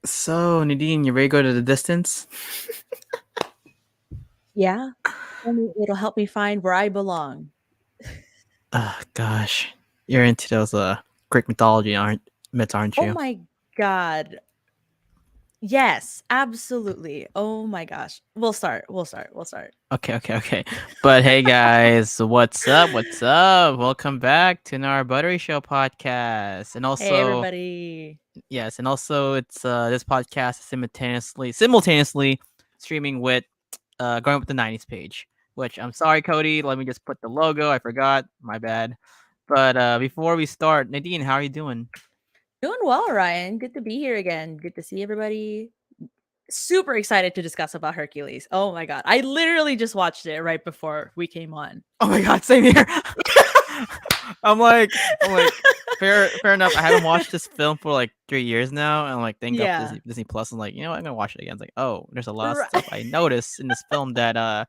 So, Nadine, you ready to go to the distance? Yeah, it'll help me find where I belong. Gosh. You're into those Greek mythology myths, aren't Oh you? my god. Yes, absolutely. Oh my gosh. We'll start. Okay. But hey guys, what's up? What's up? Welcome back to our Buttery Show podcast. And Hey also, everybody. yes, and also it's this podcast is simultaneously streaming with going with the 90s page. Which I'm sorry, Cody, let me just put the logo. I forgot. My bad. But before we start, Nadine, how are you doing? Doing well, Ryan. Good to be here again. Good to see everybody. Super excited to discuss about Hercules. Oh my god. I literally just watched it right before we came on. Oh my god, same here. I'm like, fair enough. I haven't watched this film for like 3 years now, and like thank God for Yeah. Disney Plus. I'm like, I'm gonna watch it again. It's like, oh, there's a lot of Right. stuff I noticed in this film that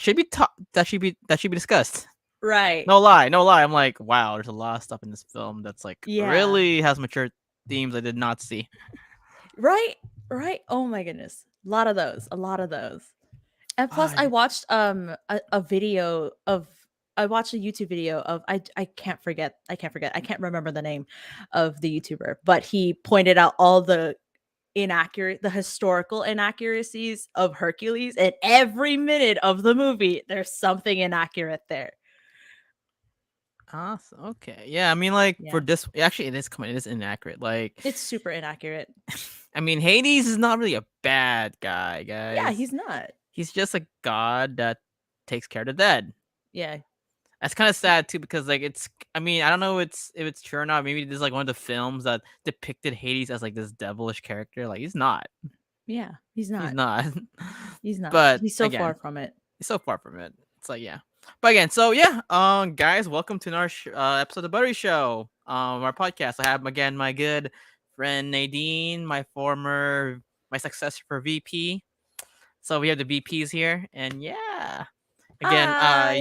should be that should be discussed. Right. No lie. I'm like, wow, there's a lot of stuff in this film that's like Yeah. really has mature themes I did not see. Right. Right. Oh my goodness. A lot of those. A lot of those. And plus, I I watched a video of I watched a YouTube video of I can't remember the name of the YouTuber, but he pointed out all the historical inaccuracies of Hercules, and every minute of the movie there's something inaccurate there. awesome. Okay, yeah. I mean, like for Yeah. this, actually, it is inaccurate. Like, It's super inaccurate. I mean, Hades is not really a bad guy, Yeah, guys. he's not. He's just a god that takes care of the dead. Yeah. That's kind of sad too, because like it's. I mean, I don't know if it's true or not. Maybe this is like one of the films that depicted Hades as like this devilish character. Like he's not. Yeah, he's He's not. not. He's not. But He's so far again, from it. he's so far from it. It's like yeah. But again, so yeah, guys, welcome to our episode of the Buttery Show, our podcast. I have again my good friend Nadine, my successor for VP. So we have the VPs here, and yeah, again, Hi.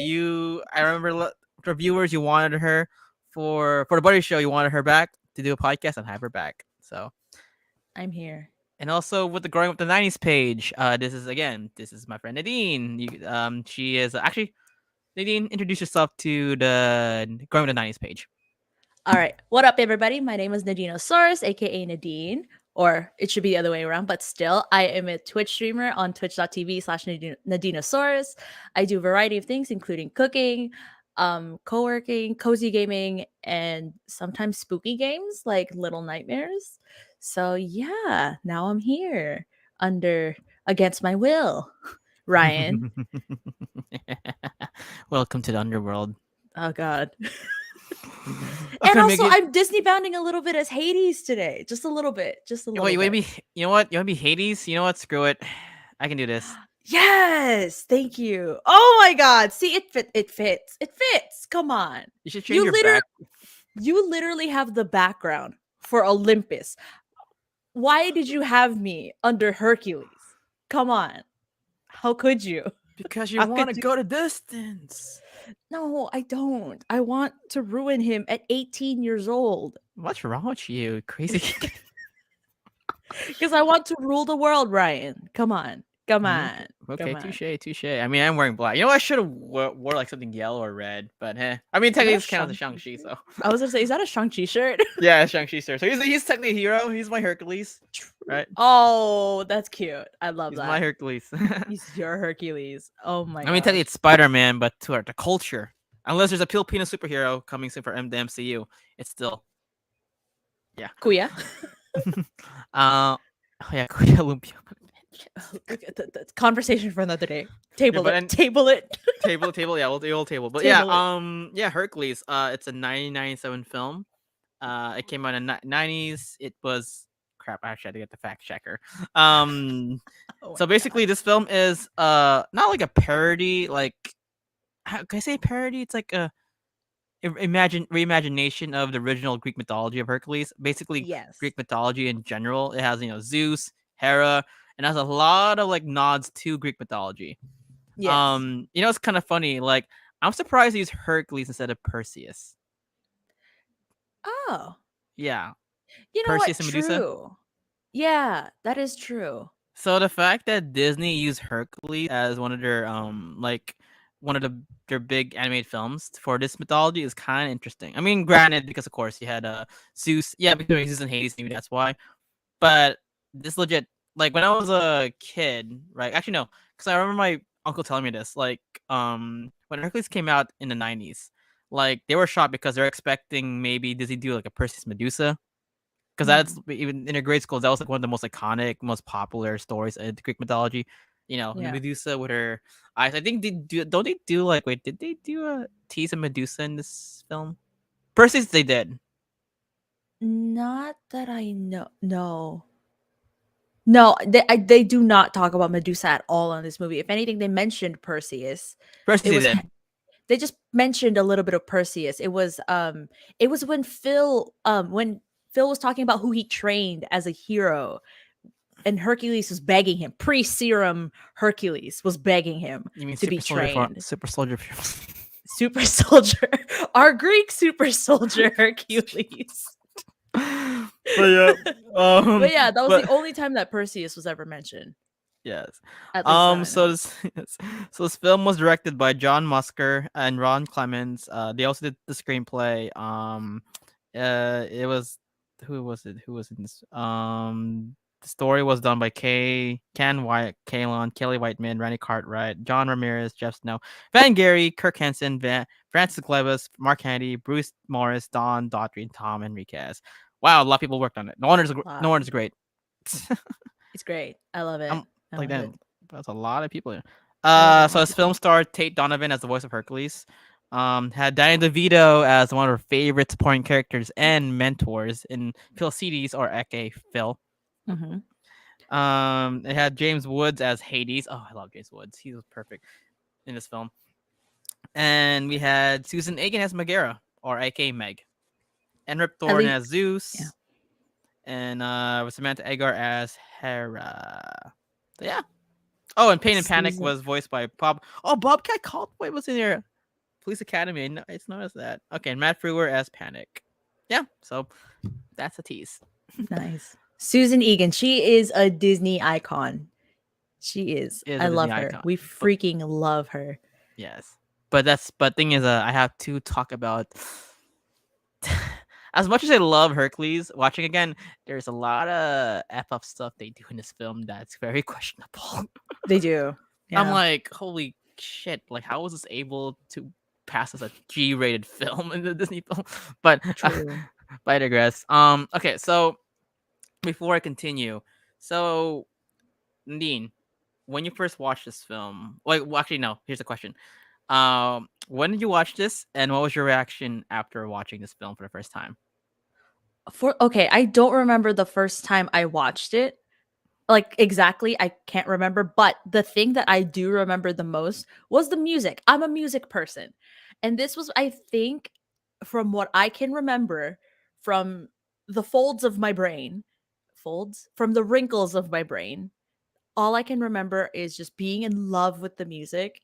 I remember for viewers, you wanted her for the Buddy Show, you wanted her back to do a podcast and have her back. So, I'm here. and also with the Growing Up the 90s page, this is my friend Nadine. She is actually Nadine. Introduce yourself to the Growing Up the 90s page. All right. What up, everybody? My name is Nadinosaurus, aka Nadine, or it should be the other way around, but still, I am a Twitch streamer on twitch.tv/Nadinosaurus. I do a variety of things, including cooking, co-working, cozy gaming, and sometimes spooky games like Little Nightmares. So yeah, now I'm here under against my will. Ryan. Welcome to the underworld. Oh god. And Okay, also, Megan. I'm Disney bounding a little bit as Hades today. Just a little bit. Just a Wait, little you want to bit. be? You know what? You want to be Hades? You know what? Screw it. I can do this. Yes, thank you. Oh my god. See, it fits. It fits. Come on. You should change You your literally back. you literally have the background for Olympus. Why did you have me under Hercules? Come on. How could you? Because you How want could to you? go the distance. No, I don't. I want to ruin him at 18 years old What's wrong with you, crazy? because I want to rule the world, Ryan. Come on. Come on. Okay, Come on. touche. I mean, I'm wearing black. You know, I should have wore like something yellow or red, but I mean, Is that technically, a this counts as Shang-Chi Shang-Chi, shirt? so. I was gonna say, is that a Shang-Chi shirt? Yeah, Shang-Chi, sir. So he's technically a hero. He's my Hercules, right? Oh, that's cute. I love He's my that. Hercules. He's your Hercules. Oh my I mean, technically, gosh. it's Spider-Man, but to the culture. Unless there's a Filipino superhero coming soon for the MCU, it's still, yeah. Kuya. Oh yeah, Kuya Lumpia. Conversation for another day. Yeah, Table but it. then Table it. table, yeah, we'll do old table. But yeah, Table it. yeah, Hercules. It's a 1997 film. It came out in the 90s. It was crap. I actually had to get the fact checker. Um, Oh so my god. basically, this film is not like a parody. Like, how can I say parody? It's like a reimagination of the original Greek mythology of Hercules. Basically, Yes. Greek mythology in general. It has Zeus, Hera, and has a lot of like nods to Greek mythology. Yes. It's kind of funny. Like, I'm surprised they used Hercules instead of Perseus. Oh. Yeah, You know what? Perseus and Medusa. True. Yeah, that is true. So the fact that Disney used Hercules as one of their like one of their big animated films for this mythology is kind of interesting. I mean, granted, because of course you had Zeus, yeah, because Zeus and Hades, maybe that's why. But this legit, like when I was a kid, right? Actually, no, because I remember my uncle telling me this. Like, when Hercules came out in the '90s, like they were shocked because they're expecting maybe Disney do like a Perseus Medusa, because that's Mhm. even in their grade schools. That was like one of the most iconic, most popular stories in the Greek mythology. You know, Yeah. Medusa with her eyes. I think they do. Don't they do like? Wait, did they do a tease of Medusa in this film? Perseus, they did. Not that I know. No. No, they do not talk about Medusa at all in this movie. If anything, they mentioned Perseus. Perseus, It they was did. they just mentioned a little bit of Perseus. It was when Phil was talking about who he trained as a hero, and Hercules was begging him, pre-serum Hercules was begging him You mean to be trained. Super soldier? Super soldier, our Greek super soldier Hercules. But yeah, But yeah, that was the but only time that Perseus was ever mentioned. yes. At least that I So know. this yes. So this film was directed by John Musker and Ron Clements. They also did the screenplay. It was who was it? Who was in this? The story was done by Ken Wyatt, Kalon, Kelly Whiteman, Randy Cartwright, John Ramirez, Jeff Snow, Van Gary, Kirk Hansen, Francis Clevis, Mark Handy, Bruce Morris, Don Daughtry, and Tom Enriquez. Wow, a lot of people worked on it. A No lot of wonder it's people. great. It's great. I love it. I'm I like love it. damn, that's a lot of people here. That is a So lot of his film people. starred Tate Donovan as the voice of Hercules. Had Danny DeVito as one of her favorite supporting characters and mentors in Phil CDs or Eke Phil. Mhm. It had James Woods as Hades. Oh, I love James Woods. He was perfect in this film. And we had Susan Egan as Megara or aka Meg, and Rip At Thorne least as yeah. Zeus, and Samantha Agar as Hera. So yeah. Oh, and Pain and Panic Susan. was voiced by Bob. Oh, Bobcat Caldwell was in there. Police Academy. No, it's known as that. Okay, and Matt Frewer as Panic. Yeah, so that's a tease. Nice. Susan Egan. She is a Disney icon. She is. Is I a Disney love her. icon, We but freaking love her. yes, but thing is, I have to talk about. As much as I love Hercules, watching again, there's a lot of f up stuff they do in this film that's very questionable. They do. I'm Yeah. like, holy shit! Like, how was this able to pass as a G-rated film in the Disney film? But True. but I digress. Okay, so before I continue, so Nadine, when you first watched this film, like, well, actually, no. Here's a question. When did you watch this, and what was your reaction after watching this film for the first time? For okay, I don't remember the first time I watched it. Like exactly, I can't remember, but the thing that I do remember the most was the music. I'm a music person. And this was, I think, from what I can remember from the folds of my brain, folds from the wrinkles of my brain, all I can remember is just being in love with the music.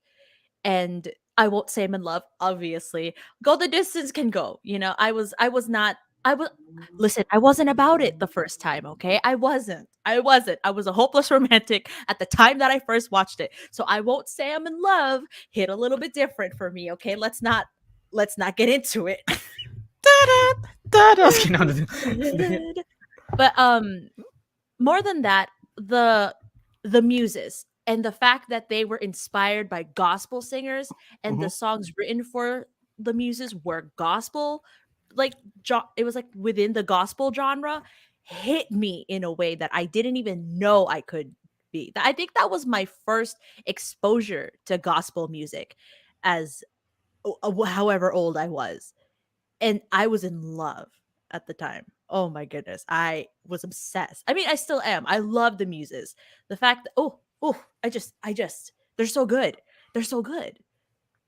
And I won't say I'm in love, obviously. Go the distance can go. I was not I was listen, I wasn't about it the first time, okay? I wasn't. I wasn't. I was a hopeless romantic at the time that I first watched it. So I won't say I'm in love. Hit a little bit different for me, okay? Let's not get into it. Da-da, da-da. Okay, no, But more than that, the muses and the fact that they were inspired by gospel singers and the Mhm. songs written for the muses were gospel, like it was like within the gospel genre, hit me in a way that I didn't even know I could be. I think that was my first exposure to gospel music as however old I was, and I was in love at the time. Oh my goodness. I was obsessed. I mean, I still am. I love the muses. The fact that I just they're so good. They're so good.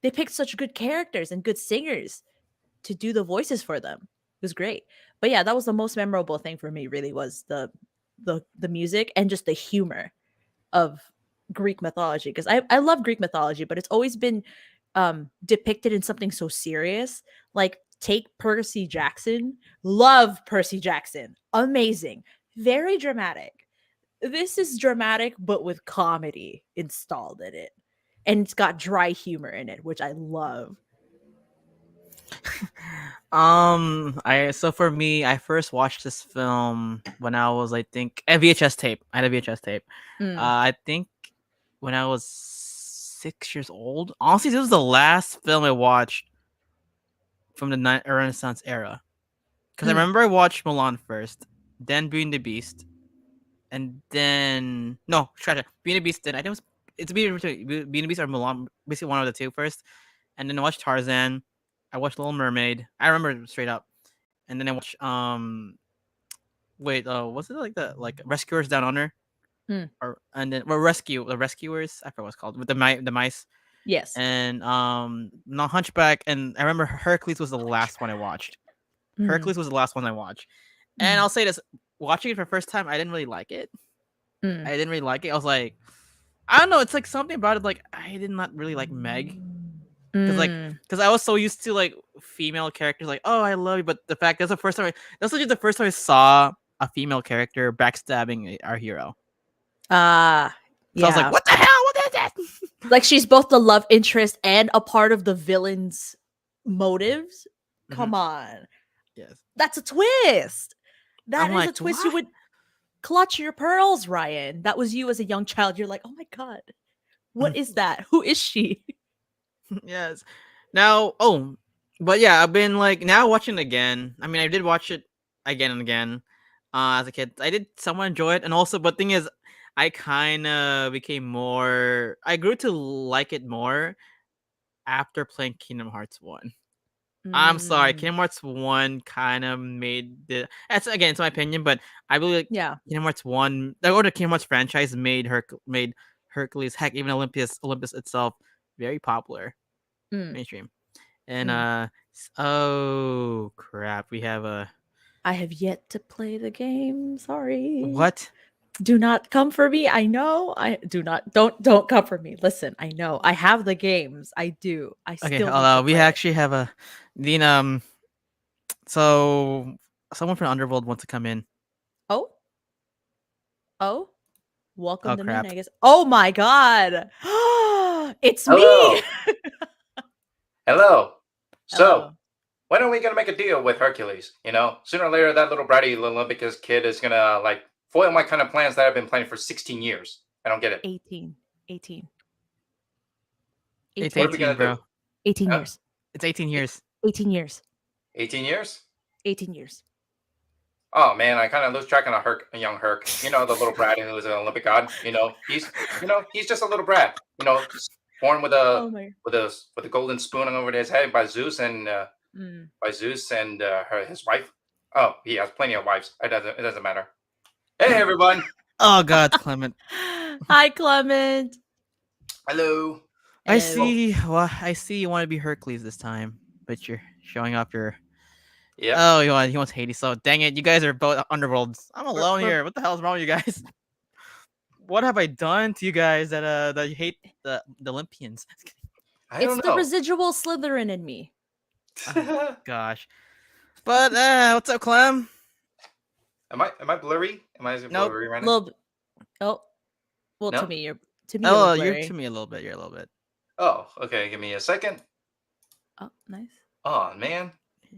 They picked such good characters and good singers to do the voices for them. It was great. But yeah, that was the most memorable thing for me really was the music and just the humor of Greek mythology, because I love Greek mythology, but it's always been depicted in something so serious. Like take Percy Jackson. Love Percy Jackson. Amazing. very dramatic. This is dramatic, but with comedy installed in it. And it's got dry humor in it, which I love. I so for me, I first watched this film when I was, I think, a VHS tape. I had a VHS tape. Mm, I think when I was 6 years old. Honestly, this was the last film I watched from the Renaissance era. Because I mm, remember I watched Milan first, then Beauty and the Beast, and then no, try to Beauty and the Beast. Then I think it was it's Beauty and the Beast or Milan, basically one of the two first, and then I watched Tarzan. I watched Little Mermaid. I remember it straight up, and then I watched wait, was it like the Rescuers Down Under mm. or and then well, Rescue the Rescuers, I forgot what it's called, with the mice, Yes. and not Hunchback, and I remember Hercules was the last one I watched. Mm, Hercules was the last one I watched. And mm, I'll say this: watching it for the first time, I didn't really like it. mm. I didn't really like it. I was like, I don't know. It's like something about it. Like I did not really like Meg Mm. because I was so used to like female characters. Like, oh, I love you. But the fact that's the first time. That's legit the first time I saw a female character backstabbing our hero. Ah, So I was like, yeah. what the hell? What is that? Like she's both the love interest and a part of the villain's motives. Mhm. Come on. Yes. That's a twist. That I'm is a like, twist you what? would clutch your pearls, Ryan. That was you as a young child. You're like, oh my God, what is that? Who is she? Yes. Now, but yeah, I've been like now watching it again. I mean, I did watch it again and again as a kid. I did somewhat enjoy it, and also, but thing is, I kind of became more. I grew to like it more after playing Kingdom Hearts 1. I'm sorry, Mm, Kingdom Hearts 1 kind of made the. That's again, it's my opinion, but I believe like yeah. Kingdom Hearts 1, the Kingdom Hearts franchise made Hercules, heck, even Olympus itself, very popular Mm, mainstream. And mm. oh crap, we have a I have yet to play the game. Sorry. what? Do not come for me. I know. I do not. Don't come for me. Listen, I know. I have the games. I do. I Okay, still need to we play it. actually have a the so someone from Underworld wants to come in. Oh, oh, welcome Oh them in, crap. I guess. Oh my God. It's me. Hello. Hello. So, Hello. when are we gonna make a deal with Hercules? You know, sooner or later, that little bratty Olympicus kid is gonna like foil my kind of plans that I've been planning for 16 years. I don't get it. 18. 18. It's 18 What are we 18, gonna years. do? bro. 18 Huh? years. It's 18 years. 18 years. 18 years? 18 years. Oh man, I kind of lose track on a young Herc. You know, the little brat who's an Olympic god. He's just a little brat. Just born with a Oh my. with a golden spoon over his head by Zeus and Mm. his wife. Oh, he has plenty of wives. It doesn't matter. Hey everyone. Oh god, Clement. Hi, Clement. Hello. I Hello. Well, see. Well, I see you want to be Hercules this time, but you're showing off your. yep. Oh, he wants Hades. So dang it, you guys are both underworlds. I'm We're, alone we're, here. What the hell is wrong with you guys? What have I done to you guys that you hate the Olympians? I It's don't the know. residual Slytherin in me. Oh gosh. But what's up, Clem? Am I blurry? Am I Nope. blurry right now? Little. Oh, well, No. to me you Oh, look you're to blurry. me a little bit. You're a little bit. Oh, okay. Give me a second. Oh, nice. Oh man.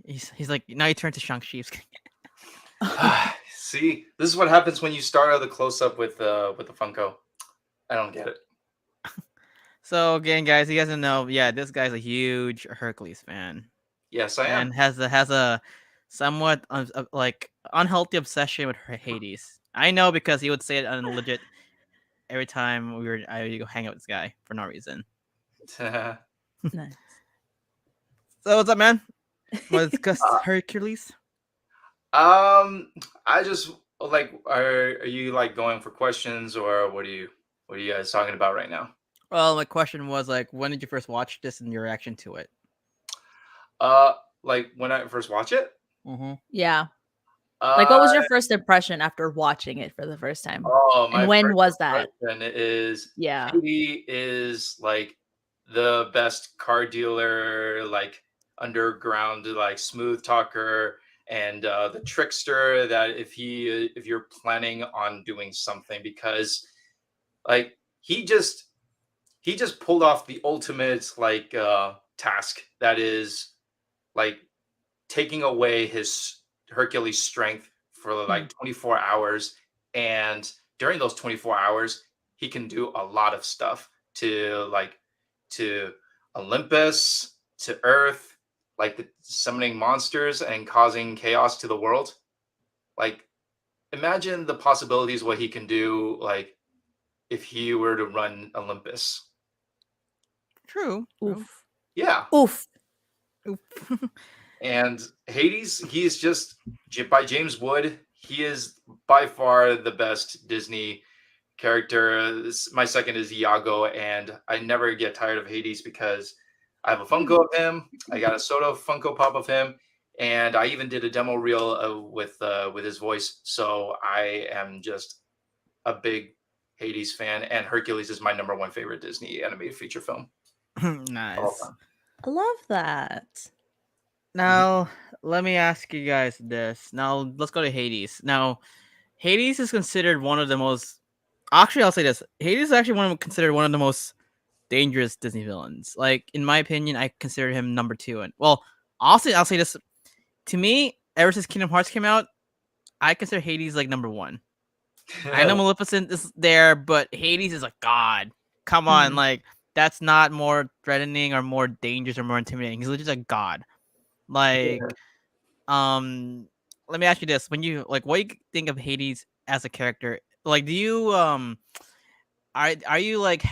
He's like now you turn to Shang-Chi. See, this is what happens when you start out the close up with the Funko. I don't get it. So again, guys, you guys don't know. Yeah, this guy's a huge Hercules fan Yes, I am. and has a somewhat like unhealthy obsession with Hades. I know because he would say it on legit every time I would go hang out with this guy for no reason. Nice. So what's up, man? Want to discuss Uh, Hercules? I just like are you like going for questions or what are you guys talking about right now? Well, my question was like, when did you first watch this and your reaction to it? Uh, like when I first watch it. Mm-hmm. Yeah. Like, what Uh, was your first impression after watching it for the first time? oh, And my when first was that? impression is Yeah. he is like the best car dealer, like underground, like smooth talker, and the trickster, that if you're planning on doing something, because like he just pulled off the ultimate like task, that is like taking away his Hercules strength for Hmm. like 24 hours. And during those 24 hours, he can do a lot of stuff to to Olympus, to Earth, like summoning monsters and causing chaos to the world. Like, imagine the possibilities what he can do, like if he were to run Olympus. True. True. Oof. Yeah. Oof. Oop. And Hades, he is just by James Wood. He is by far the best Disney character. My second is Iago, and I never get tired of Hades because I have a Funko of him. I got a Soto Funko Pop of him, and I even did a demo reel with his voice. So I am just a big Hades fan, and Hercules is my number one favorite Disney animated feature film of all Nice. time. I love that. Mhm. Now, let me ask you guys this. Now, let's go to Hades. Now, Hades is considered one of the most. Actually, I'll say this: Hades is actually considered one of the most dangerous Disney villains. Like, in my opinion, I consider him number two. And well, also, I'll say this: to me, ever since Kingdom Hearts came out, I consider Hades like number one. I know Maleficent is there, but Hades is a god. Come on, Hmm. like that's not more threatening or more dangerous or more intimidating. He's literally just a god. Like, um, let me ask you this: when you like, what do you think of Hades as a character? Like, do you are you like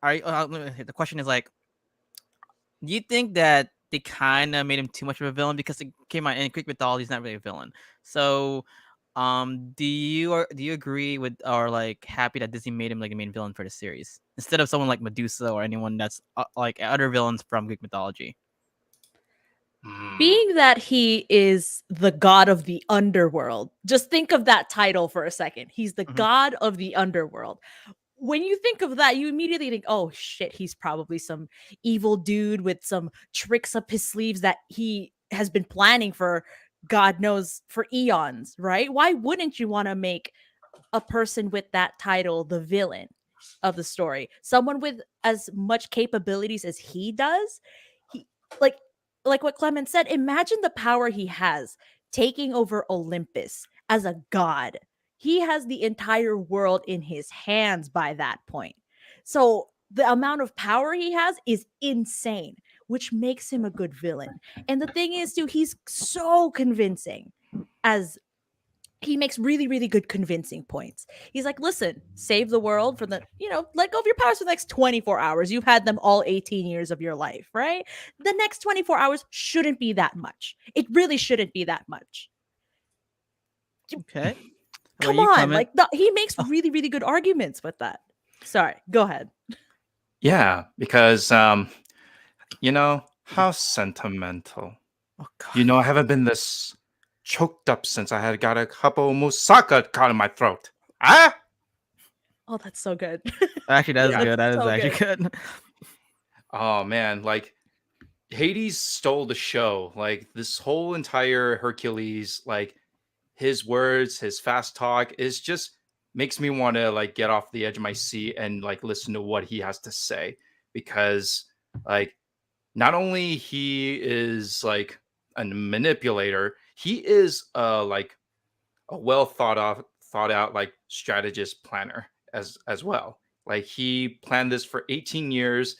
are you, the question is like, do you think that they kind of made him too much of a villain because it came out in Greek mythology he's not really a villain? So, do you agree with or like happy that Disney made him like the main villain for the series instead of someone like Medusa or anyone that's like other villains from Greek mythology? Hmm. Being that he is the god of the underworld, just think of that title for a second. He's the Mhm. god of the underworld. When you think of that, you immediately think, oh shit, he's probably some evil dude with some tricks up his sleeves that he has been planning for God knows for eons, right? Why wouldn't you want to make a person with that title the villain of the story? Someone with as much capabilities as he does. He like like what Clement said, imagine the power he has taking over Olympus as a god. He has the entire world in his hands by that point. So the amount of power he has is insane, which makes him a good villain. And the thing is, too, he's so convincing as he makes really, really good convincing points. He's like, listen, save the world for the, let go of your powers for the next 24 hours. You've had them all 18 years of your life, right? The next 24 hours shouldn't be that much. It really shouldn't be that much. Okay. How about Come you, on. Clement? Like, he makes really, really good arguments with that. Sorry, go ahead. Yeah, because how sentimental. Oh God. I haven't been this choked up since I had got a couple moussaka caught in my throat. Ah! Oh, that's so good. Actually, that is Yeah. That's good. That is so actually good. good. Oh man, like Hades stole the show. Like this whole entire Hercules, like his words, his fast talk is just makes me want to like get off the edge of my seat and like listen to what he has to say because like not only he is like a manipulator, he is like a well thought out like strategist planner as well. Like he planned this for 18 years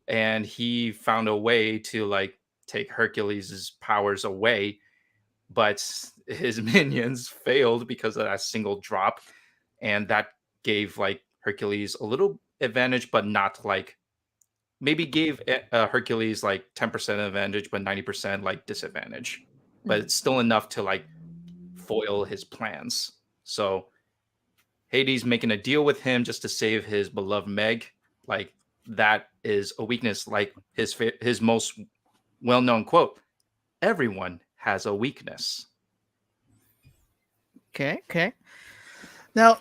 and he found a way to like take Hercules's powers away, but his minions failed because of that single drop, and that gave like Hercules a little advantage, but not like maybe gave Hercules like 10% advantage, but 90% like disadvantage. But Mhm. it's still enough to like foil his plans. So Hades making a deal with him just to save his beloved Meg, like that is a weakness. Like his most well known quote: "Everyone has a weakness." Okay. Okay. Now,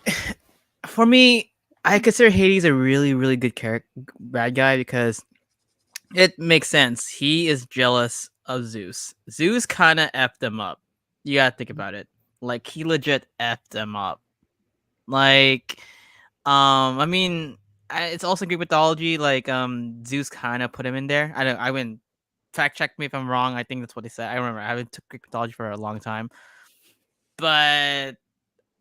for me, I consider Hades a really, really good character, bad guy because it makes sense. He is jealous of Zeus. Zeus kind of effed him up. You gotta think about it. Like he legit effed them up. Like, I mean, it's also Greek mythology. Like, Zeus kind of put him in there. I don't. I wouldn't fact check me if I'm wrong. I think that's what they said. I remember. I haven't took Greek mythology for a long time. But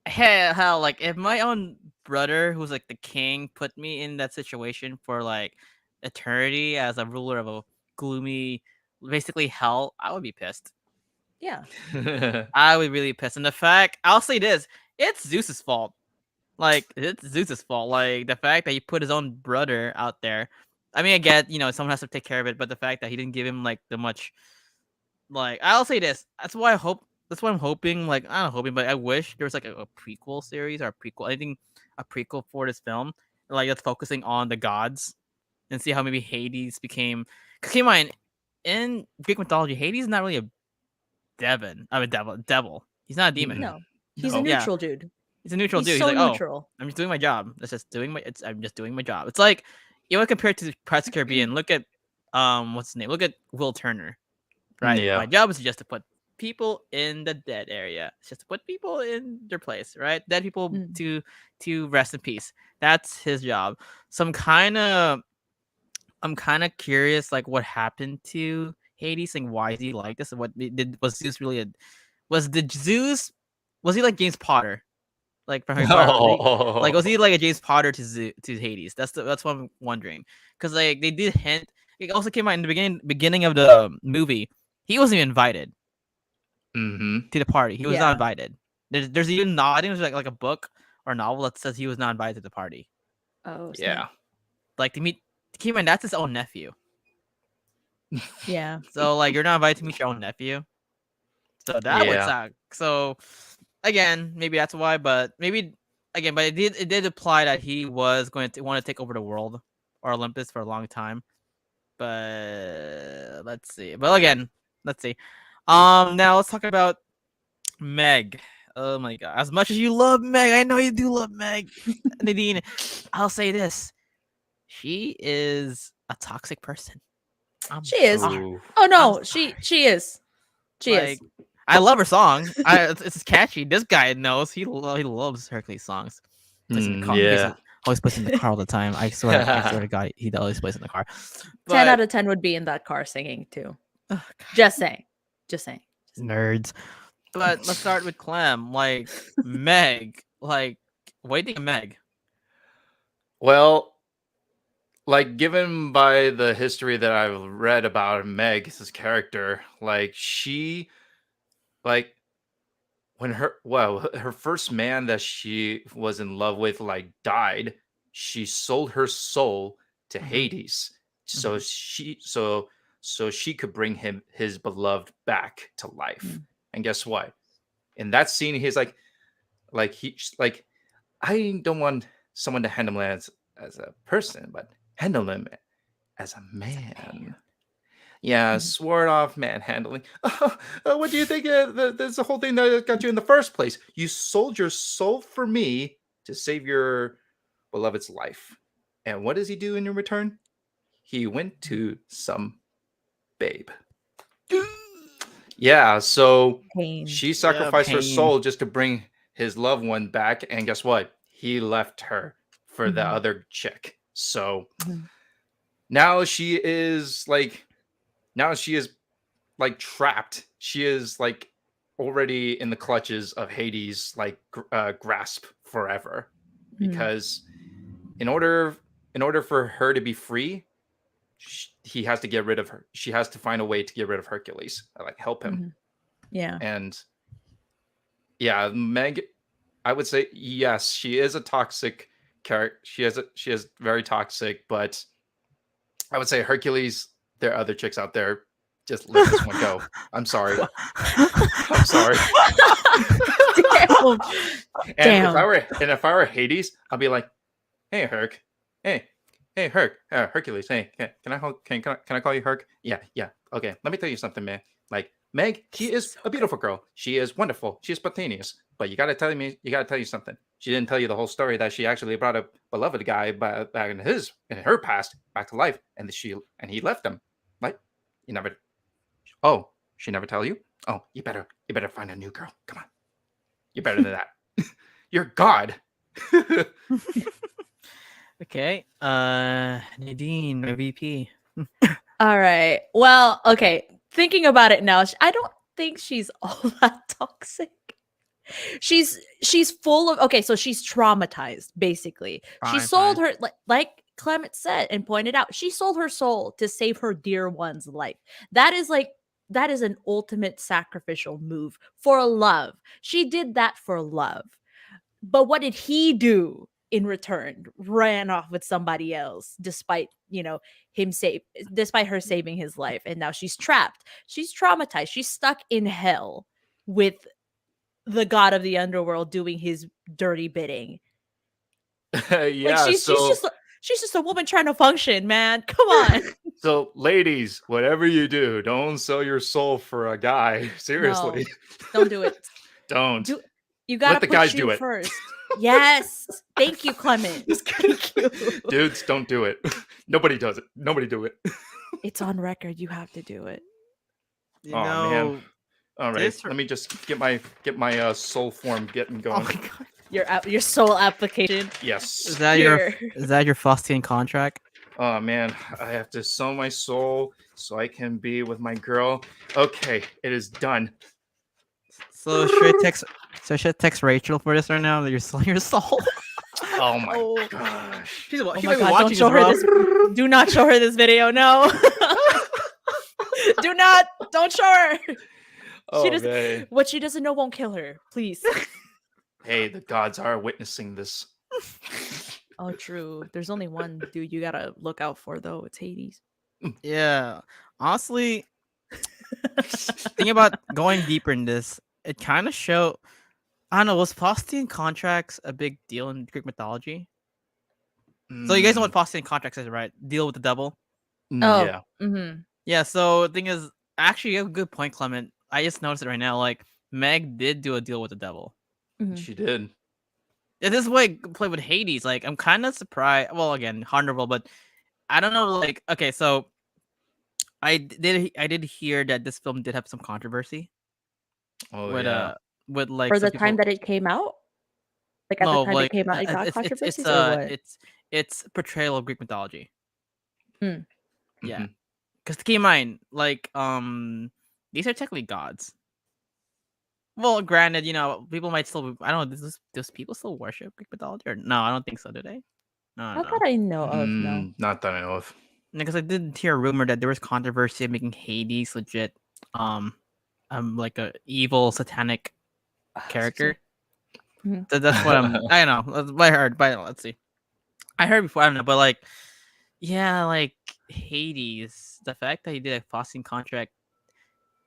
hell, like if my own brother, who's like the king, put me in that situation for like eternity as a ruler of a gloomy, basically hell, I would be pissed. Yeah. I would really piss. And the fact, I'll say this, it's Zeus's fault. Like, it's Zeus's fault. Like, the fact that he put his own brother out there. I mean, I get, someone has to take care of it, but the fact that he didn't give him, like, the much. Like, I'll say this. That's why I'm hoping, like, I'm not hoping, but I wish there was, like, a prequel series or a prequel, anything, a prequel for this film. Like, that's focusing on the gods and see how maybe Hades became. Because keep in mind, in Greek mythology, Hades is not really a devil. He's not a demon. No. He's a No. Yeah. neutral dude. He's a neutral He's dude. so He's like, oh, neutral. I'm just doing my job. I'm just doing my job. It's like you want to compare it to Pirates of the Caribbean. Look at what's his name? Look at Will Turner. Right. Yeah. My job is just to put people in the dead area. It's just to put people in their place, right? Dead people to rest in peace. That's his job. So I'm kind of curious, like what happened to Hades and why is he like this? And what was Zeus really was he like James Potter? Like from Harry Potter, like was he like a James Potter to Hades? That's what I'm wondering. Because like they did hint. It also came out in the beginning of the movie. He wasn't even invited Mm-hmm. to the party. He was Yeah. not invited. There's even not. I think it was like a book or a novel that says he was not invited to the party. Oh, snap. Yeah. Like to meet. Keep in mind that's his own nephew. Yeah. So like you're not invited to meet your own nephew. So that would Yeah. suck. So again, maybe that's why, but maybe again, but it did imply that he was going to want to take over the world or Olympus for a long time. But let's see. But again, let's see. Now let's talk about Meg. Oh my god. As much as you love Meg, I know you do love Meg. Nadine, I'll say this. She is a toxic person. I'm She is. sorry. Ooh. Oh no, I'm she sorry. she is. She is. I love her song. It's catchy. This guy knows he loves Hercules songs. Plays in the car. Yeah. Always plays in the car all the time. I swear to God, he always plays in the car. 10 out of 10 would be in that car singing too. God, Just saying. Just saying. nerds. But let's start with Clem. Like Meg. Like what do you think of Meg? Well, like given by the history that I've read about Meg's character, like she like when her first man that she was in love with like died, she sold her soul to Hades so she could bring him his beloved back to life. And guess what? In that scene, he's like I don't want someone to handle him as a person, but handle him as a man. Yeah, sword off manhandling. What do you think? That's the whole thing that got you in the first place. You sold your soul for me to save your beloved's life. And what does he do in return? He went to some babe. Yeah, so Pain. she sacrificed her pain. soul just to bring his loved one back. And guess what? He left her for the other chick. So now she is like trapped. She is like already in the clutches of Hades, like grasp forever. Because in order for her to be free, he has to get rid of her. She has to find a way to get rid of Hercules, like help him. Yeah. And yeah, Meg, I would say yes, she is a toxic character. She is very toxic, but I would say Hercules, there are other chicks out there. Just let this one go. I'm sorry. I'm sorry. Damn. And if I were Hades, I'd be like, "Hey, Herc. Hey, Herc. Hercules. Hey, can I call you Herc? Yeah. Okay. Let me tell you something, man. Like Meg, she is a beautiful girl. She is wonderful. She is spontaneous. But you gotta tell you something. She didn't tell you the whole story that she actually brought a beloved guy back in her past back to life, and he left him. Like, you never. Oh, she never tell you? Oh, you better find a new girl. Come on. You're better than that. You're God. Okay. Nadine, my VP. All right. Well, okay. Thinking about it now, I don't think she's all that toxic. She's full of okay, so she's traumatized basically. She sold her like Clement said and pointed out, she sold her soul to save her dear one's life. That is an ultimate sacrificial move for love. She did that for love. But what did he do in return? Ran off with somebody else despite, despite her saving his life, and now she's trapped. She's traumatized. She's stuck in hell with the god of the underworld doing his dirty bidding. Like Yeah. she's just a woman trying to function, man. Come on. So, ladies, whatever you do, don't sell your soul for a guy. Seriously. No, don't do it. Don't. You gotta Let the put guys you do it. first. Yes. Thank you, Clement. Thank you. Dudes, don't do it. Nobody does it. Nobody do it. It's on record. You have to do it. You Oh, know, man. All right. this- Let me just get my soul form getting oh going. my god. Your soul application. Yes. Is that your Faustian contract? Oh man, I have to sell my soul so I can be with my girl. Okay, it is done. So should I text Rachel for this right now that you're selling your soul? Oh my Oh. gosh. She's Oh she my might be god, watching don't show her bro. this. Do not show her this video. No. Don't show her. Oh doesn't man. what she doesn't know won't kill her. Please. Hey, the gods are witnessing this. Oh, true. There's only one dude you gotta look out for though. It's Hades. Yeah. Honestly, thinking about going deeper in this, it kind of show. I don't know. Was Faustian contracts a big deal in Greek mythology? So you guys know what Faustian contracts is, right? Deal with the devil. Oh. Yeah. Mm-hmm. Yeah. So the thing is, actually, you have a good point, Clement. I just noticed it right now. Like Meg did do a deal with the devil. Mm-hmm. She did. Yeah, this is why I play with Hades. Like, I'm kind of surprised. Well, again, honorable, but I don't know. Like, okay, so I did hear that this film did have some controversy Oh with yeah. with like For some the time people. that it came out? Like at the No, time like it came out, it got it's controversies or what? it's portrayal of Greek mythology. Hmm. Yeah, Mhm. because keep in mind, like these are technically gods. Well, granted, people might still. I don't know. Does people still worship Greek mythology? Or no, I don't think so. Do they? No, Not no. that I know of, no. Not that I know of. Because I did hear a rumor that there was controversy of making Hades legit, like a evil satanic character. Mhm. So that's what I don't know. That's what I heard, but let's see. I heard before. I don't know, but like, yeah, like Hades. The fact that he did a Faustian contract.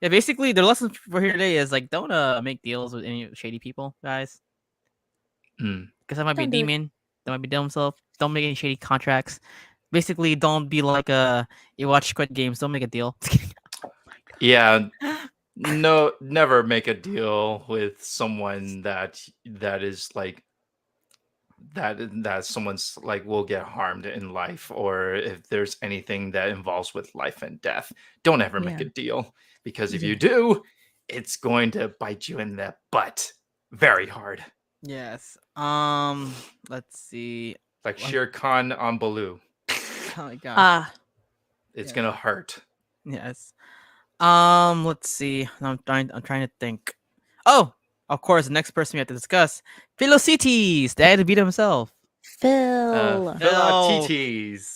Yeah, basically, the lesson for here today is like, don't make deals with any shady people, guys. Mm. Because that might be a Don't do it. demon. That might be devil himself. Don't make any shady contracts. Basically, don't be like you watch Squid Games. Don't make a deal. Yeah. No, never make a deal with someone that is like that someone's like will get harmed in life, or if there's anything that involves with life and death. Don't ever make Yeah. a deal, because if you Yeah. do, it's going to bite you in the butt very hard. Yes. Let's see. Like Shere Khan on Baloo. Oh my gosh. Ah, It's Yes. gonna hurt. Yes. Let's see. I'm trying to think. Oh, of course, the next person we have to discuss, Philocites, the Adabita himself. Phil.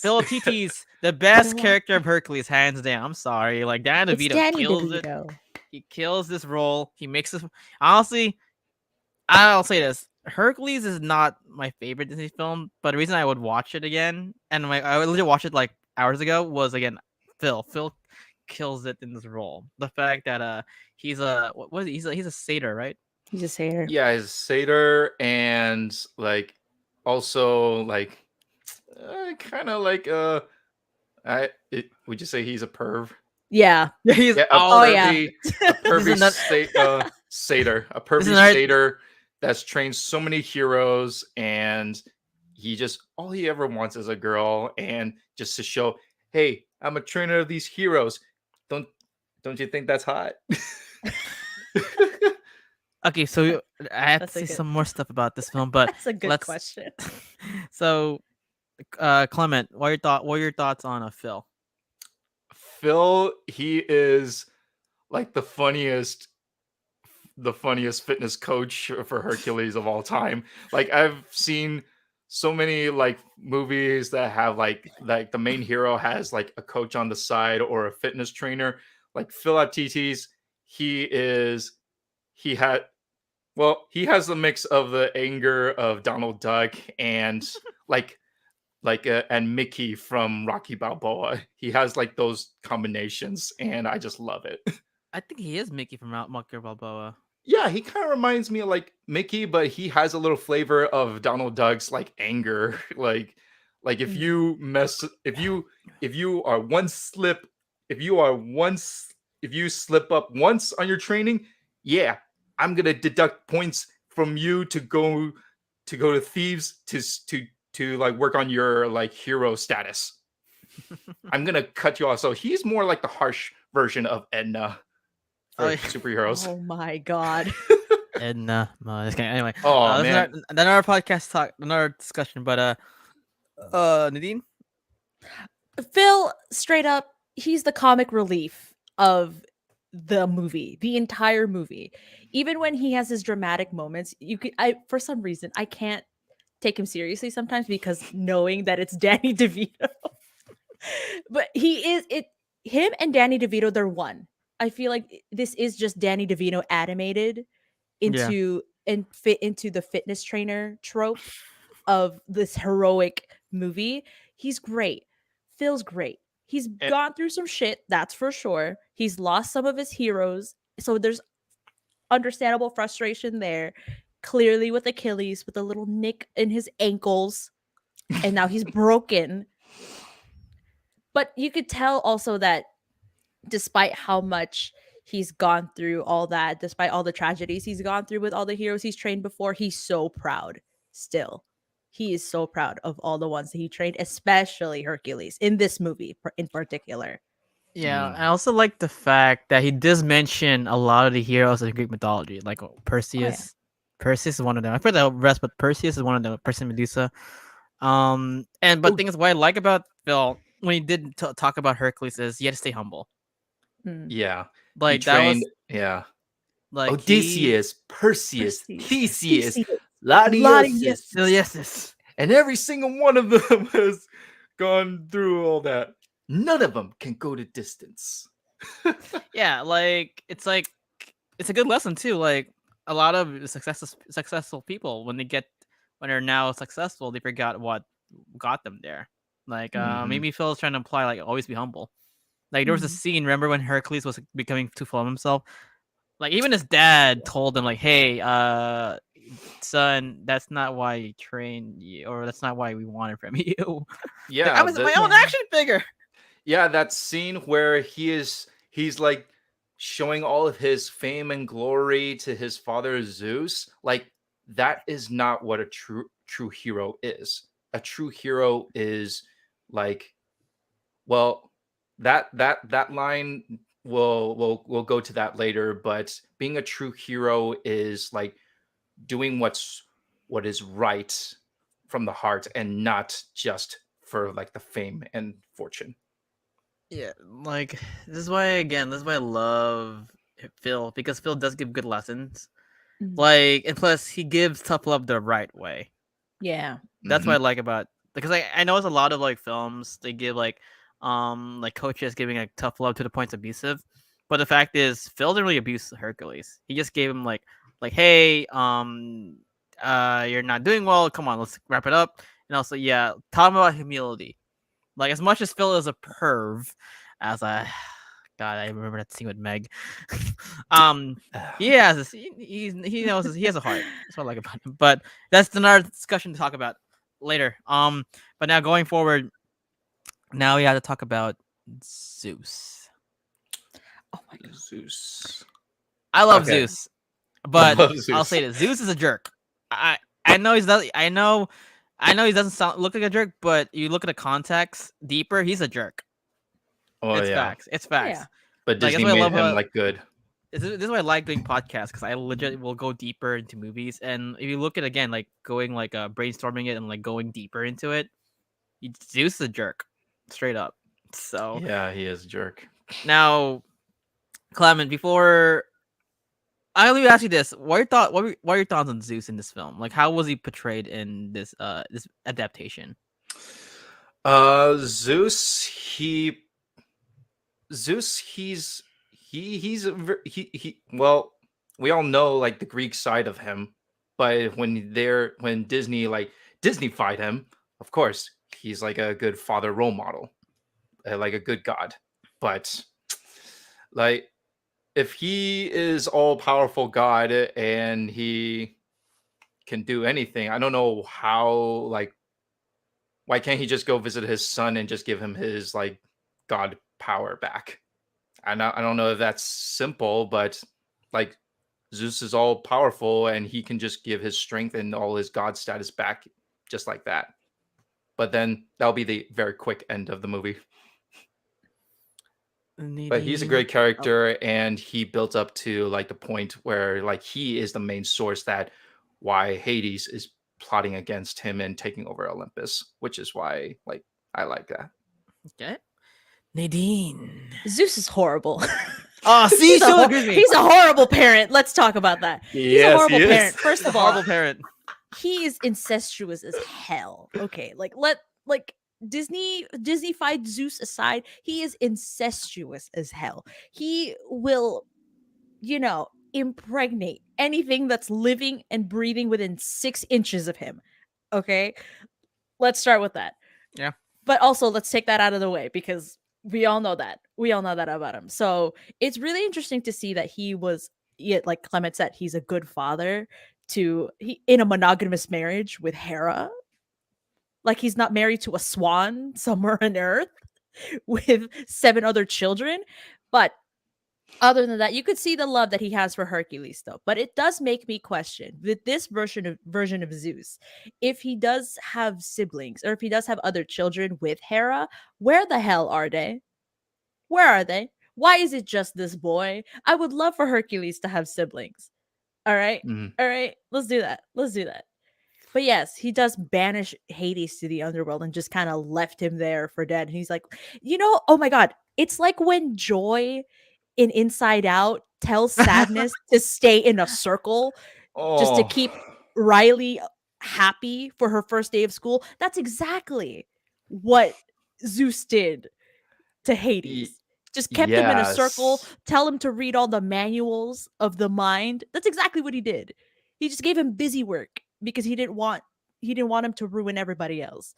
Philocites, the best Phil- character of Hercules, hands down. I'm sorry. Like Dan It's DeVito Danny kills it. DeVito. He kills this role. He makes this. Honestly, I'll say this: Hercules is not my favorite Disney film, but the reason I would watch it again, and I would literally watch it like hours ago, was again Phil. Phil kills it in this role. The fact that he's a what is he? He's a satyr, right? He's a satyr. Yeah, he's a satyr, and like also like kind of like would you say he's a perv? Yeah. Yeah, he's Yeah, Oh, yeah. a pervy not- satyr, a This pervy is not- satyr that's trained so many heroes, and he just all he ever wants is a girl, and just to show, hey, I'm a trainer of these heroes. Don't you think that's hot? Okay, so I have to That's a say good. some more stuff about this film, but That's a good let's. question. So, Clement, what are your thoughts on Phil? Phil, he is like the funniest fitness coach for Hercules of all time. Like I've seen so many like movies that have like the main hero has like a coach on the side or a fitness trainer. Like Phil at TT's, he had he has a mix of the anger of Donald Duck and like and Mickey from Rocky Balboa. He has like those combinations and I just love it. I think he is Mickey from Monkey Balboa. Yeah, he kind of reminds me of like Mickey, but he has a little flavor of Donald Duck's like anger. Like if Mm. you mess if you are one slip if you are once if you slip up once on your training, yeah, I'm gonna deduct points from you to go to thieves to like work on your like hero status. I'm gonna cut you off. So he's more like the harsh version of Edna Oh, for yeah. superheroes. Oh my god. And no, just kidding. Anyway, Oh that's man, another podcast talk, another discussion. But Nadine, Phil, straight up, he's the comic relief of the movie, the entire movie. Even when he has his dramatic moments, I for some reason I can't take him seriously sometimes because knowing that it's Danny DeVito. But he is it him and Danny DeVito, they're one. I feel like this is just Danny DeVito animated yeah, and fit into the fitness trainer trope of this heroic movie. He's great. Phil's great. He's and, gone through some shit, that's for sure. He's lost some of his heroes. So there's understandable frustration there. Clearly with Achilles, with a little nick in his ankles, and now he's broken. But you could tell also that despite how much he's gone through all that, despite all the tragedies he's gone through with all the heroes he's trained before, he's so proud still. He is so proud of all the ones that he trained, especially Hercules in this movie in particular. yeah. I also like the fact that he does mention a lot of the heroes of Greek mythology, like Perseus. Perseus is one of them. I forget the rest, but Perseus is one of them. Perseus, Medusa. But Oh, thing is, what I like about Phil when he did talk about Hercules is he had to stay humble. Mm. yeah, he Like that trained. was Yeah, like he. Odysseus, Perseus, Theseus, Theseus. Latius, Yes. and every single one of them has gone through all that. None of them can go to distance. Yeah, it's a good lesson too. Like a lot of successful people when they're now successful, they forgot what got them there. Like Mhm. maybe Phil's trying to imply like always be humble. Like there was a scene, remember when Hercules was becoming too full of himself? Like even his dad told him like, "Hey, son, that's not why you train you, or that's not why we wanted from you." Like I Yeah, was my own action figure. yeah, that scene where he's like showing all of his fame and glory to his father Zeus. Like that is not what a true hero is. A true hero is like, well, that line we'll go to that later, but being a true hero is like doing what is right from the heart and not just for like the fame and fortune. Yeah, like this is why I love Phil, because Phil does give good lessons. Mm. Like, and plus he gives tough love the right way. Yeah. That's what I like about, because I know it's a lot of like films they give like coaches giving like tough love to the point it's abusive. But the fact is Phil didn't really abuse Hercules. He just gave him like hey, you're not doing well, come on, let's wrap it up. And also, yeah, tell him about humility. Like as much as Phil is a perv, as I God, I remember that scene with Meg. He has this, he knows he has a heart. That's what I like about him. But that's another discussion to talk about later. But now going forward, now we have to talk about Zeus. Oh my god. Zeus. I love Okay. Zeus, but love I'll Zeus. say this: Zeus is a jerk. I know he's not. I know he doesn't look like a jerk, but you look at the context deeper, he's a jerk. Oh It's yeah, facts. It's facts. Yeah. but Like that's Disney what I made love him about. like good. this is why I like doing podcasts, because I legit will go deeper into movies. And if you look at again, like going like brainstorming it and like going deeper into it, Zeus is a jerk, straight up. So Yeah, he is a jerk. now, Clement, before let me ask you this: what are your thoughts on Zeus in this film? Like, how was he portrayed in this adaptation? Zeus, he well, we all know like the Greek side of him, but when Disney-fied him, of course, he's like a good father role model, like a good god. But like if he is all powerful god and he can do anything, I don't know how, like, why can't he just go visit his son and just give him his like god power back? I don't know if that's simple, but like Zeus is all powerful and he can just give his strength and all his god status back just like that. But then that'll be the very quick end of the movie. But he's a Nadine? great character, and he built up to like the point where like he is the main source that why Hades is plotting against him and taking over Olympus, which is why like I like that. Okay, Nadine. Zeus is horrible. Oh, see, He's a, she'll hor- agree with me. he's a horrible parent. Let's talk about that. He's a Yes, horrible he is. parent. First He's a of all, horrible parent. he is incestuous as hell. Okay, like Disney-fied Zeus aside, he is incestuous as hell. He will, impregnate anything that's living and breathing within 6 inches of him. Okay, let's start with that. Yeah. But also, let's take that out of the way because we all know that. We all know that about him. So it's really interesting to see that he was, like Clement said, he's a good father in a monogamous marriage with Hera. Like he's not married to a swan somewhere on Earth with 7 other children. But other than that, you could see the love that he has for Hercules, though. But it does make me question with this version of Zeus, if he does have siblings or if he does have other children with Hera, where the hell are they? Where are they? Why is it just this boy? I would love for Hercules to have siblings. All right. Mhm. All right. Let's do that. Let's do that. But yes, he does banish Hades to the underworld and just kind of left him there for dead. And he's like, oh my God. It's like when Joy in Inside Out tells Sadness to stay in a circle just to Oh, keep Riley happy for her first day of school. That's exactly what Zeus did to Hades. Just kept him in a circle, yes. tell him to read all the manuals of the mind. That's exactly what he did. He just gave him busy work because he didn't want him to ruin everybody else.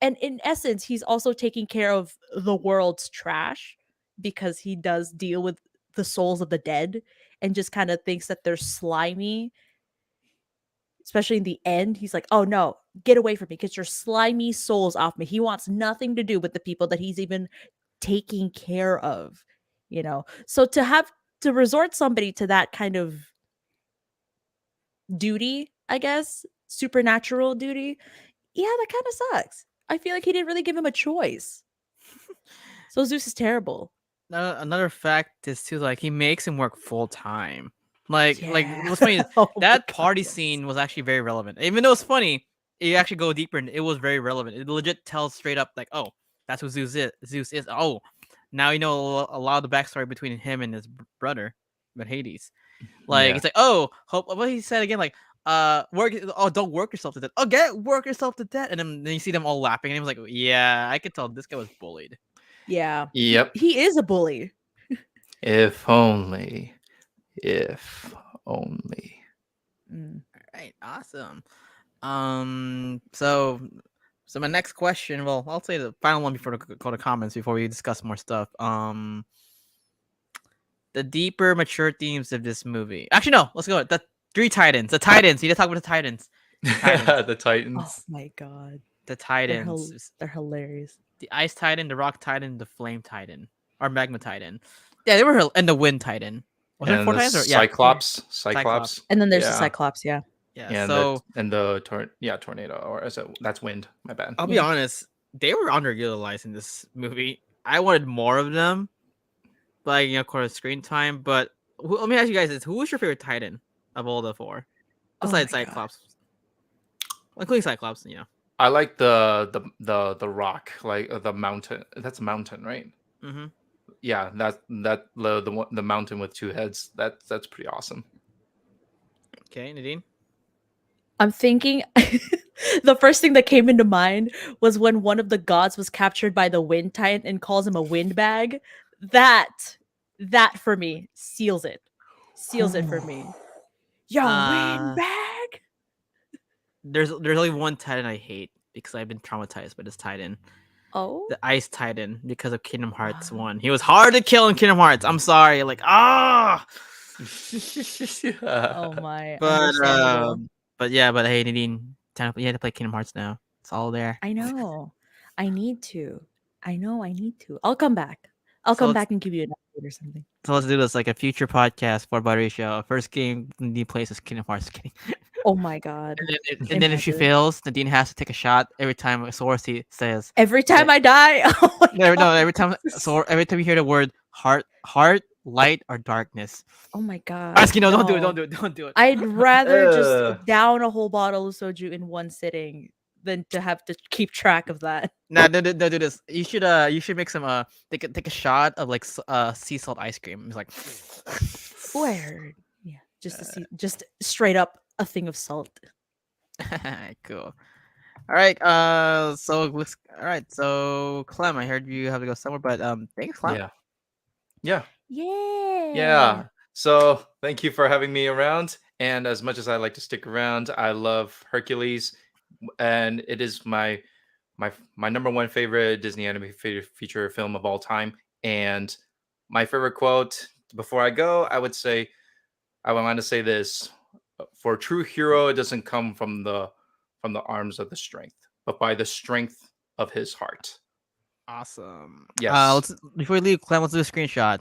And in essence, he's also taking care of the world's trash because he does deal with the souls of the dead and just kind of thinks that they're slimy. Especially in the end, he's like, "Oh no, get away from me, get your slimy souls off me." He wants nothing to do with the people that he's even taking care of, So to resort somebody to that kind of duty, I guess, supernatural duty, yeah, that kind of sucks. I feel like he didn't really give him a choice. So Zeus is terrible. Another fact is too, like, he makes him work full time. Like Yeah. what's funny is Oh my that God, party yes. scene was actually very relevant. Even though it's funny, you actually go deeper and it was very relevant. It legit tells straight up like, oh, that's who Zeus is. Zeus is. Oh, now you know a lot of the backstory between him and his brother, but Hades. Like Yeah. it's like, oh, hope what he said again, like, work. Oh, don't work yourself to death. Oh, work yourself to death. And then you see them all laughing, and he was like, yeah, I could tell this guy was bullied. Yeah. Yep. He is a bully. If only. If only. Mm. All right, awesome. So my next question. Well, I'll say the final one before go to comments before we discuss more stuff. The deeper, mature themes of this movie. Actually, no. Let's go. The 3 Titans. The Titans. You need to talk about the Titans. Titans. The Oh Titans. my God. The They're Titans. they're hilarious. The Ice Titan, the Rock Titan, the Flame Titan, or Magma Titan. Yeah, they were, and the Wind Titan. Was there And 4 the Titans? Or yeah, Cyclops. And then there's the Yeah. Cyclops, yeah. yeah. And So the tornado, or is it that's wind? My bad. I'll be Yeah. honest, they were underutilized in this movie. I wanted more of them, like, of course, screen time. But Let me ask you guys this: who was your favorite Titan of all the four, Oh my besides god. Cyclops, including Cyclops? You know. I like the rock, like the mountain. That's a mountain, right? Mm-hmm. Yeah, the mountain with two heads. That's pretty awesome. Okay, Nadine. I'm thinking the first thing that came into mind was when one of the gods was captured by the wind titan and calls him a windbag. That that for me seals it. Seals it for me. Yo, Uh, windbag. there's only one Titan I hate because I've been traumatized by this Titan, Oh. the Ice Titan, because of Kingdom Hearts Ah. 1. He was hard to kill in Kingdom Hearts. I'm sorry, like Oh my, but understandable. but yeah, but hey, Nadine, you had to play Kingdom Hearts now. It's all there. I know. I need to. I know I need to. I'll come back. I'll So come let's back and give you an update or something. so let's do this like a future podcast for Buttery Show. First game Nadine plays is Kingdom Hearts. Kidding. Oh my god. And then if she Imagine. fails, Nadine has to take a shot every time a Sorcy says. Every time I die. Oh my No, god. every time you hear the word heart, light, or darkness. Oh my god. Asking, no, don't do it, No. don't do it, don't do it. I'd rather just Uh, down a whole bottle of soju in one sitting than to have to keep track of that. Nah, don't do this. You should make some take a shot of like sea salt ice cream. It's like Word. Yeah. Just to see, just straight up a thing of salt. cool. All right, all right, so Clem, I heard you have to go somewhere, but thanks, Clem. yeah, yeah, Yeah. yeah. So thank you for having me around. And as much as I like to stick around, I love Hercules, and it is my number one favorite Disney animated feature film of all time. And my favorite quote before I go, I would want to say this: For a true hero, it doesn't come from the arms of the strength, but by the strength of his heart. Awesome. Yes. Let's before we leave, Clem, let's do a screenshot.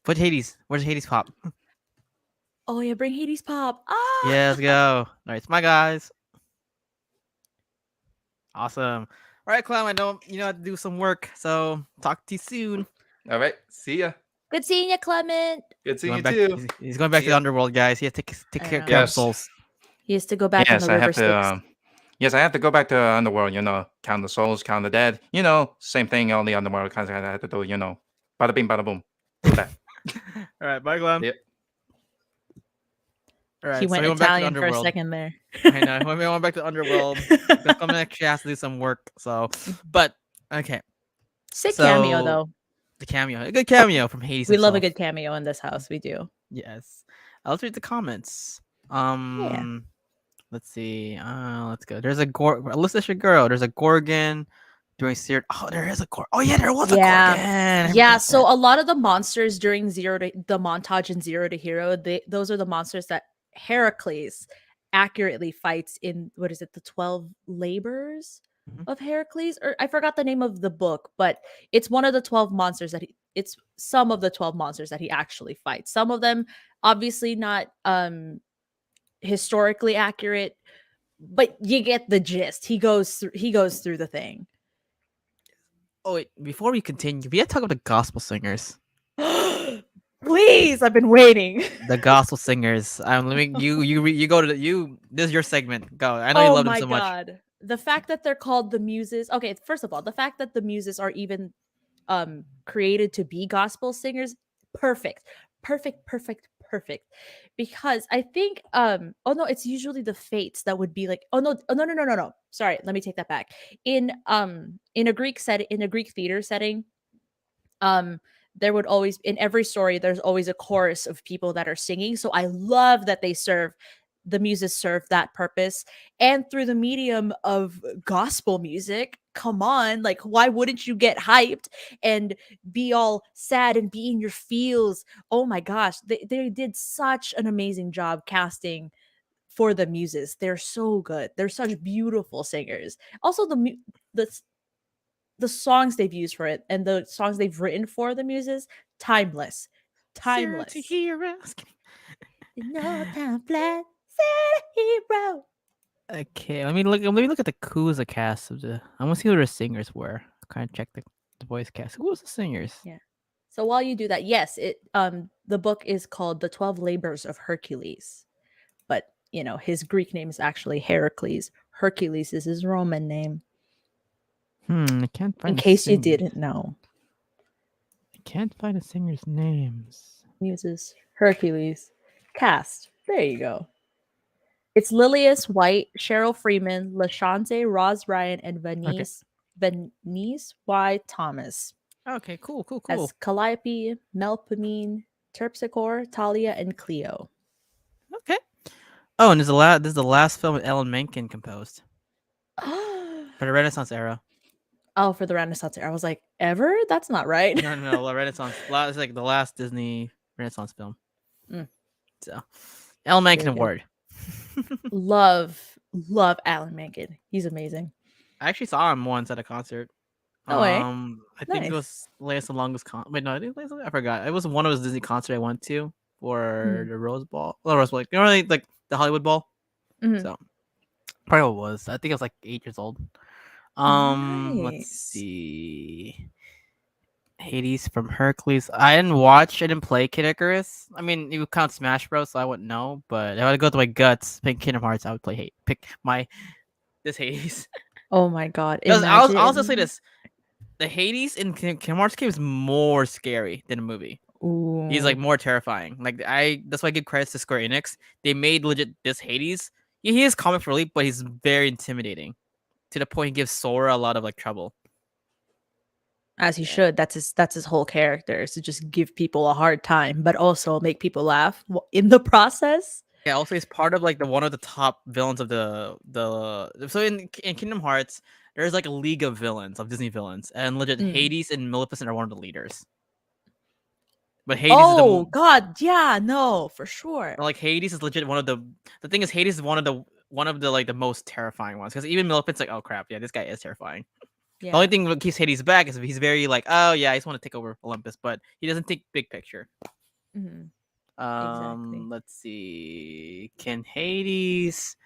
Put Hades. Where's Hades pop? Oh yeah, bring Hades pop. Ah. Yeah, let's go. All right, my guys. Awesome. All right, Clem, I know you know how to do some work, so talk to you soon. All right. See ya. Good seeing you, Clement. Good seeing Going you back, too. he's going back See to the ya. underworld, guys. He has to take I care know. of Yes. souls. He has to go back on Yes, the I river have to. Styx. Yes, I have to go back to underworld. Count the souls, count the dead. Same thing. Only underworld kinds of have to do. Bada bing, bada boom. Do that. All right, bye, Clem. Yep. All He right, so went he went back to the Italian for a underworld. second there. I know. He went back to the underworld because Clem actually has to do some work. So, but okay. Sick cameo So though. the cameo, a good cameo from Hades We love a himself. good cameo in this house. We do. Yes. Let's read the comments. Yeah. Let's see. Let's go. There's a Alyssa girl. There's a Gorgon doing seared. Oh, there is a Gorgon. Oh yeah, there was a Yeah. Gorgon. I Yeah, forgot so that. a lot of the monsters during the montage in Zero to Hero, those are the monsters that Heracles accurately fights in, what is it, the 12 labors Mhm. of Heracles, or I forgot the name of the book, but it's one of the 12 monsters it's some of the 12 monsters that he actually fights. Some of them obviously not historically accurate, but you get the gist. He goes through the thing. Oh wait, before we continue, we have to talk about the gospel singers. Please, I've been waiting. The gospel singers. Let me you go to this is your segment. Go. I know you Oh love them my so much. god. The fact that they're called the muses. Okay, first of all, the fact that the muses are even created to be gospel singers, perfect. Perfect, perfect, perfect. Because I think oh no, it's usually the fates that would be like, oh no, oh no, no, no, no, no. Sorry, let me take that back. In a Greek setting, in a Greek theater setting, um there would always, in every story, there's always a chorus of people that are singing. So I love that the muses serve that purpose, and through the medium of gospel music. Come on, like, why wouldn't you get hyped and be all sad and be in your feels? Oh my gosh, they did such an amazing job casting for the muses. They're so good. They're such beautiful singers. Also, the the songs they've used for it and the songs they've written for the muses, timeless. Zero to Timeless. hero. No time flat, said hero. Okay, let me look at the who's the cast of the. I want to see who the singers were. Kind of check the voice cast. Who was the singers? Yeah. So while you do that, yes, the book is called The 12 Labors of Hercules. But, his Greek name is actually Heracles. Hercules is his Roman name, I can't in find the case you singer. didn't know. I can't find the singer's names. Uses Hercules. Cast. There you go. It's Lilius White, Cheryl Freeman, LaShante, Roz Ryan, and Okay. Venice Y. Thomas. Okay. Cool. Cool. Cool. As Calliope, Melpomene, Terpsichore, Talia, and Cleo. Okay. Oh, and this is the last film Ellen Menken composed for the Renaissance era. Oh, for the Renaissance era. I was like, ever? That's not right. No, the Renaissance. It's like the last Disney Renaissance film. Mm. So, Ellen Menken Very good. Award. love Alan Menken. He's amazing. I actually saw him once at a concert. No way. I think it Nice. was Lance Longest Wait, no, I forgot. It was one of his Disney concerts I went to for the Rose Bowl. Well, Rose Bowl, like the Hollywood Bowl. Mhm. So, probably what it was. I think I was like 8 years old. Let's Nice. see. Hades from Hercules. I didn't play Kid Icarus. I mean, you would count Smash Bros, so I wouldn't know. But if I would go to my guts, pick Kingdom Hearts, I would pick this Hades. Oh my god. I'll also say this: the Hades in Kingdom Hearts game is more scary than the movie. Ooh. He's like more terrifying. That's why I give credits to Square Enix. They made legit this Hades. He is comic relief, but he's very intimidating to the point he gives Sora a lot of like trouble. As he should. That's his whole character, is to just give people a hard time, but also make people laugh in the process. Yeah, also he's part of like one of the top villains of the so in Kingdom Hearts, there's like a league of villains, of Disney villains, and legit Hades and Maleficent are one of the leaders. But Hades is god, yeah, no, for sure. like Hades is legit one of the thing is Hades is one of the like the most terrifying ones, because even Maleficent's like, oh crap, yeah, this guy is terrifying. Yeah. The only thing that keeps Hades back is he's very like, oh yeah, I just want to take over Olympus, but he doesn't think big picture. Mm-hmm. Exactly. Let's see. Can Hades?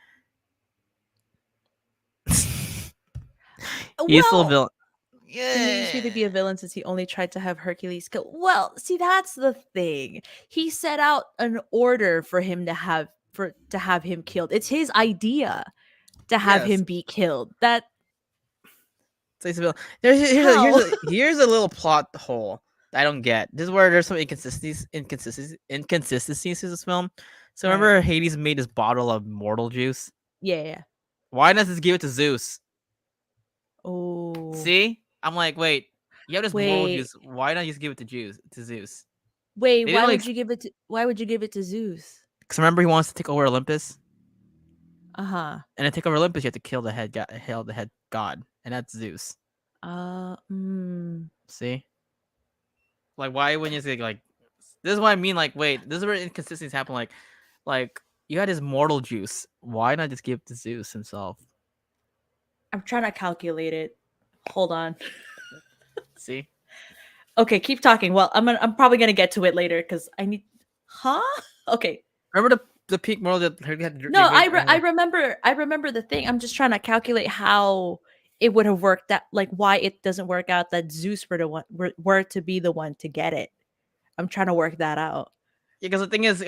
He's still a villain. Yeah. He needs me to be a villain since he only tried to have Hercules kill. Well, see, that's the thing. He set out an order for him to have him killed. It's his idea to have him be killed. That. So he's a villain. Here's a little plot hole that I don't get. This is where there's some inconsistencies in this film. So remember, Hades made this bottle of mortal juice. Yeah. Why not just give it to Zeus? Oh. See, I'm like, wait, you have this mortal juice. Why not just give it to Zeus? Wait, why would you give it to Zeus? Because remember, he wants to take over Olympus. And to take over Olympus, you have to kill the head god, and that's Zeus. See, like, why wouldn't you say like? This is what I mean. Like, wait, this is where inconsistencies happen. Like you had his mortal juice. Why not just give it to Zeus himself? I'm trying to calculate it. Hold on. See. Okay, keep talking. Well, I'm probably gonna get to it later because I need. Huh? Okay. Remember the peak mortal that had? No, I remember. I remember the thing. I'm just trying to calculate how it would have worked. That like why it doesn't work out that Zeus were to be the one to get it. I'm trying to work that out. Yeah, because the thing is,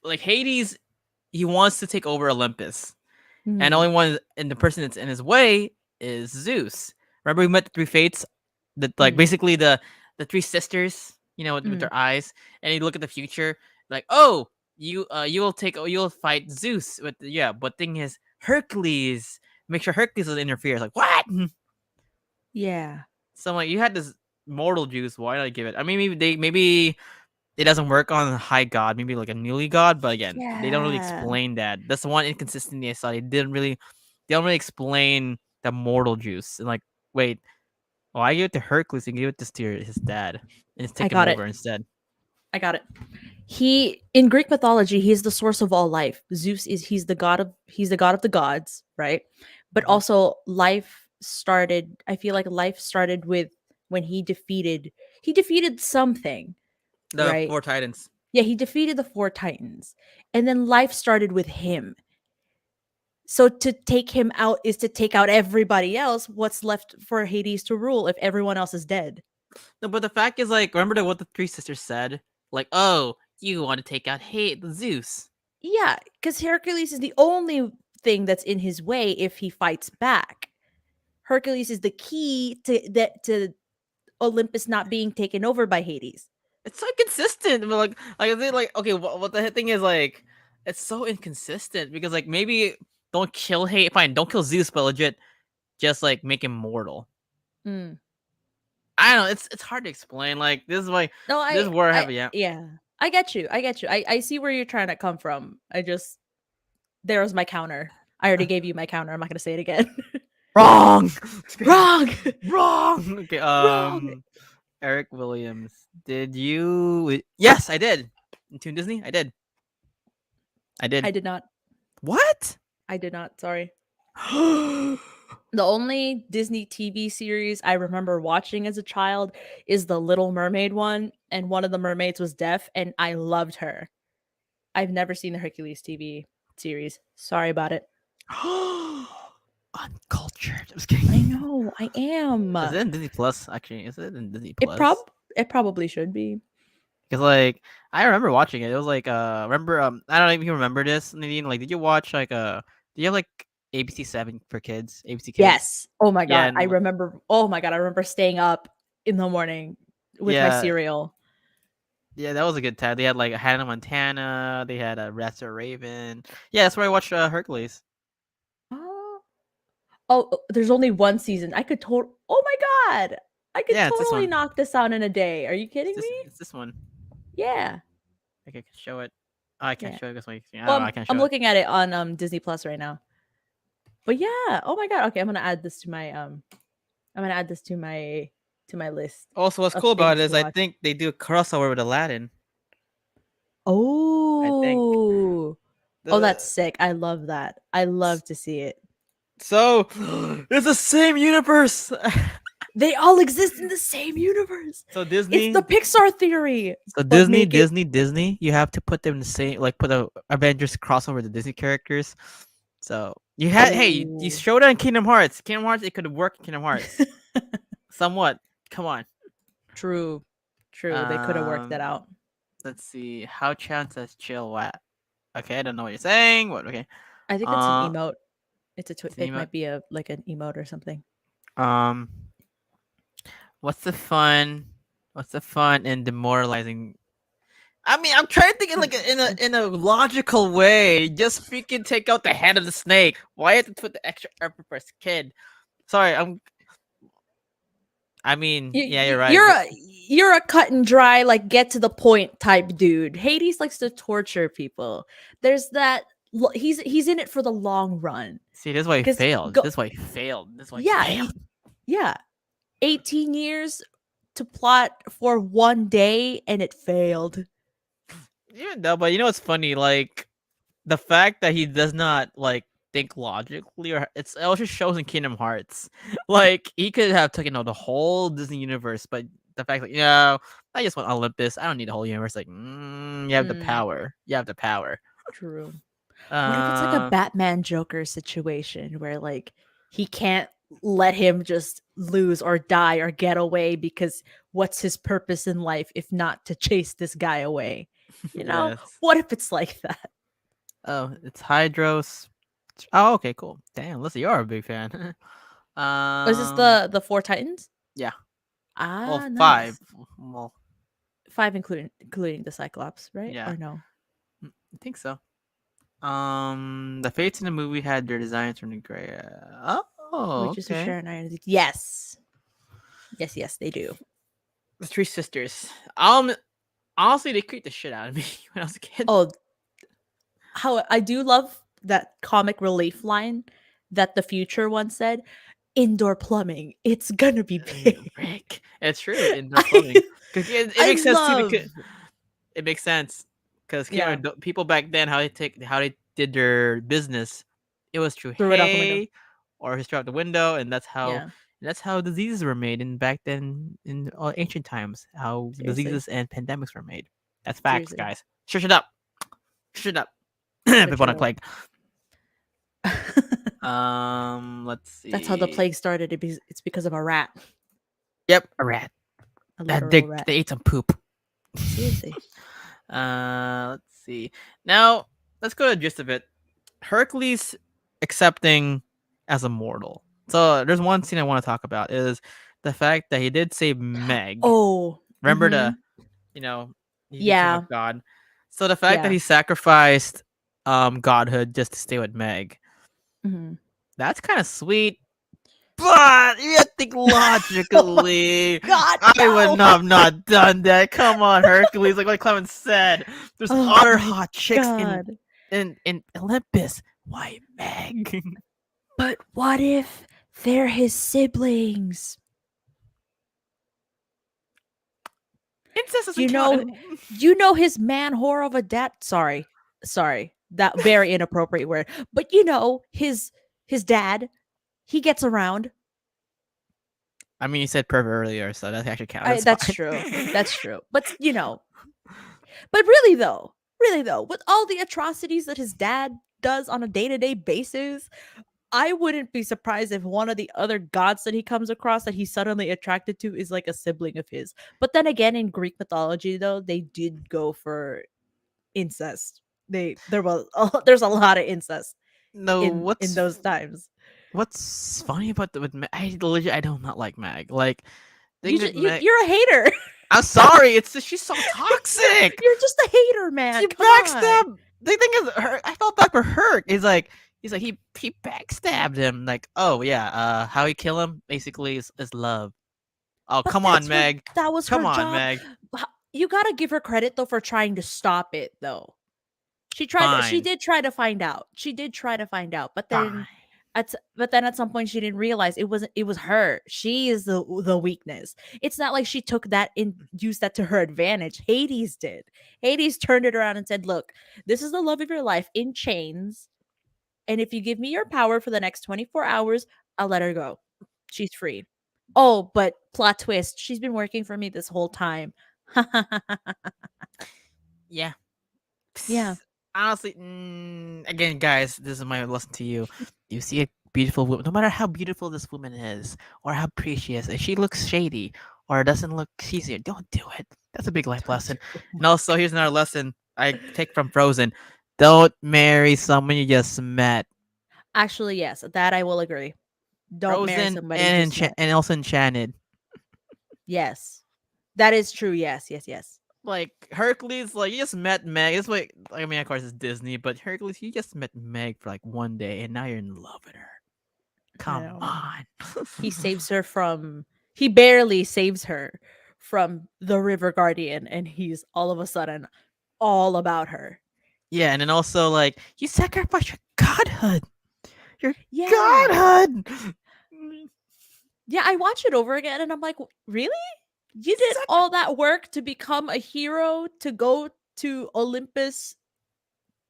like Hades, he wants to take over Olympus, and the only one and the person that's in his way is Zeus. Remember, we met the three fates, that like basically the three sisters, with their eyes, and you look at the future, like, oh, you'll fight Zeus but thing is Hercules. Make sure Hercules doesn't interfere. It's like, what? Yeah. So I'm like, you had this mortal juice. Why not give it? I mean, maybe it doesn't work on a high god. Maybe like a newly god. But again, they don't really explain that. That's the one inconsistency I saw. They don't really explain the mortal juice. And like, wait, why give it to Hercules and give it to his dad and just take him over instead? I got it. In Greek mythology, he's the source of all life. Zeus he's the god of the gods, right? But also life started. I feel like life started with when he defeated something. The 4 Titans. Yeah, he defeated the 4 Titans, and then life started with him. So to take him out is to take out everybody else. What's left for Hades to rule if everyone else is dead? No, but the fact is, like, remember what the three sisters said? Like, oh, you want to take out hate Zeus. Yeah, because Hercules is the only thing that's in his way if he fights back. Hercules is the key to Olympus not being taken over by Hades. It's so inconsistent. But like, is it like okay? What the thing is like, it's so inconsistent because like maybe don't kill hate. Fine, don't kill Zeus, but legit, just like make him mortal. Mm. I don't know. It's hard to explain. Like this is like No, this is where I have yeah. yeah. I get you. I see where you're trying to come from. There was my counter. I already gave you my counter. I'm not gonna say it again. Wrong. Wrong. Wrong. Okay. Wrong. Eric Williams. Did you? Yes, I did. In Toon Disney, I did. I did. I did not. What? I did not. Sorry. The only Disney TV series I remember watching as a child is the Little Mermaid one, and one of the mermaids was deaf, and I loved her. I've never seen the Hercules TV series. Sorry about it. Uncultured. I'm just kidding. I know. I am. Is it in Disney Plus? Actually, is it in Disney It Plus? it probably should be. Because like I remember watching it. It was like remember I don't know if you remember this, Nadine. Like, did you watch like do you have like ABC 7 for kids? ABC Kids. Yes. Oh my Yeah, god. I remember. Oh my god. I remember staying up in the morning with my Yeah. cereal. Yeah, that was a good time. They had like Hannah Montana. They had a Rat's Raven. Yeah, that's where I watched Hercules. Oh, there's only one season. I could total. Oh my god. I could Yeah, it's this totally one. knock this out in a day. Are you kidding me? It's this one. Yeah. I can show it. Oh, I can't Yeah. show it. This one. I don't Well, know. I can't show I'm it. looking at it on Disney Plus right now. But yeah. Oh my god. Okay, I'm gonna add this to my list. Also, what's of cool about it things is to I watch. think they do a crossover with Aladdin. Oh. Oh, that's The- sick. I love that. I love to see it. So it's the same universe. They all exist in the same universe. So Disney. It's the Pixar theory. So but Disney, make it- Disney. You have to put them in the same, like put a Avengers crossover with the Disney characters. So you had, hey, you Ooh. showed it in Kingdom Hearts. Kingdom Hearts, it could work in Kingdom Hearts, somewhat. Come on. True. They could have worked that Um, out. Let's see. How Chan says chill. What? Okay, I don't know what you're saying. What? Okay. I think it's an emote. It's an It emote? might be like an emote or something. What's the fun? What's the fun in demoralizing? I mean, I'm trying to think in like in a logical way. Just freaking take out the head of the snake. Why have to put the extra effort for a kid? Sorry, I mean, yeah, you're right. You're a cut and dry, like get to the point type dude. Hades likes to torture people. There's that. He's in it for the long run. See, this is why he 'Cause failed. go- This is why he failed. This is why Yeah, he failed. Yeah, 18 years to plot for one day, and it failed. Yeah, no, but you know what's funny? Like the fact that he does not like think logically, or it also shows in Kingdom Hearts. Like he could have taken out the whole Disney universe, but the fact that I just want Olympus. I don't need the whole universe. Like, you have the Mm. power. You have the power. True. What if it's like a Uh, Batman Joker situation where like he can't let him just lose or die or get away because what's his purpose in life if not to chase this guy away? You know, yes. what if it's like that? Oh, it's Hydros. Oh, okay, cool. Damn, listen, you are a big fan. Is this the Four Titans? Yeah. Ah, Well, nice. 5. Well, 5 including the Cyclops, right? Yeah. Or no? I think so. The fates in the movie had their designs from the gray. Oh, Which is who okay. Sharon and I are. Yes, they do. The three sisters. Honestly, they creeped the shit out of me when I was a kid. Oh, how I do love that comic relief line that the future once said. Indoor plumbing, it's gonna be big. Rick. It's true. Indoor plumbing. It makes sense too. Because it makes sense because Yeah. people back then how they did their business, it was through Threw it out the window. hay or just through out the window, and that's how Yeah. that's how diseases were made in back then in ancient times. How Seriously. diseases and pandemics were made. That's facts, Seriously. guys. Shut it up. Shut up. Shut People on a up. plague. Let's see. That's how the plague started. It's because of a rat. Yep, a rat. A They literal rat. they ate some poop. Seriously. Let's see. Now let's go to the gist of it. Hercules accepting as a mortal. So there's one scene I want to talk about is the fact that he did save Meg. Oh. Remember Mm-hmm. the, you know, he became a Yeah. god. So the fact that Yeah. he sacrificed godhood just to stay with Meg, Mm-hmm. that's kind of sweet. But you have to think Oh logically. God, I would no. not have not done that. Come on, Hercules. Like what Clement said, there's Oh other my hot chicks in God. in Olympus. Why Meg? But what if they're his siblings? Incest doesn't You count. know, you know his man whore of a dad. Sorry, that very inappropriate word. But you know his dad. He gets around. I mean, you said pervert earlier, so that actually counts. That's That's fine. true. That's true. But you know, but really though, with all the atrocities that his dad does on a day-to-day basis, I wouldn't be surprised if one of the other gods that he comes across that he's suddenly attracted to is like a sibling of his. But then again, in Greek mythology, though, they did go for incest. There's a lot of incest No, in those times. what's funny about the with Meg? I do not like Meg. Like thing with Meg. You're a hater. I'm sorry. It's just, she's so toxic. You're just a hater, man. She Come on. backstabbed. The thing is, I felt bad for Herc. He's like he backstabbed him. Like, oh yeah, how he kill him basically is love. Oh But come on, Meg. that was Come her on, job. Meg. You gotta give her credit though for trying to stop it though. She Fine, did try to find out. She did try to find out, but fine. then at some point she didn't realize it was her. She is the weakness. It's not like she took that and used that to her advantage. Hades did. Hades turned it around and said, "Look, this is the love of your life in chains, and if you give me your power for the next 24 hours, I'll let her go. She's free." Oh, but plot twist, she's been working for me this whole time. Yeah. Yeah. Honestly, again, guys, this is my lesson to you. You see a beautiful woman, no matter how beautiful this woman is or how pretty she is, if she looks shady or doesn't look cheesy, don't do it. That's a big life lesson. And also, here's another lesson I take from Frozen: don't marry someone you just met. Actually, yes, that I will agree. Don't marry Frozen somebody you and just met. and also Enchanted. Yes. That is true. Yes, yes, yes. Like Hercules, like you just met Meg. It's like I mean, of course, it's Disney, but Hercules, you just met Meg for like one day, and now you're in love with her. I Come know. on. He saves her from he barely saves her from the River Guardian, and he's all of a sudden all about her. Yeah, and then also like you sacrifice your godhood. Your Yeah. godhood. Yeah, I watch it over again and I'm like, really? You did Sacri- all that work to become a hero to go to Olympus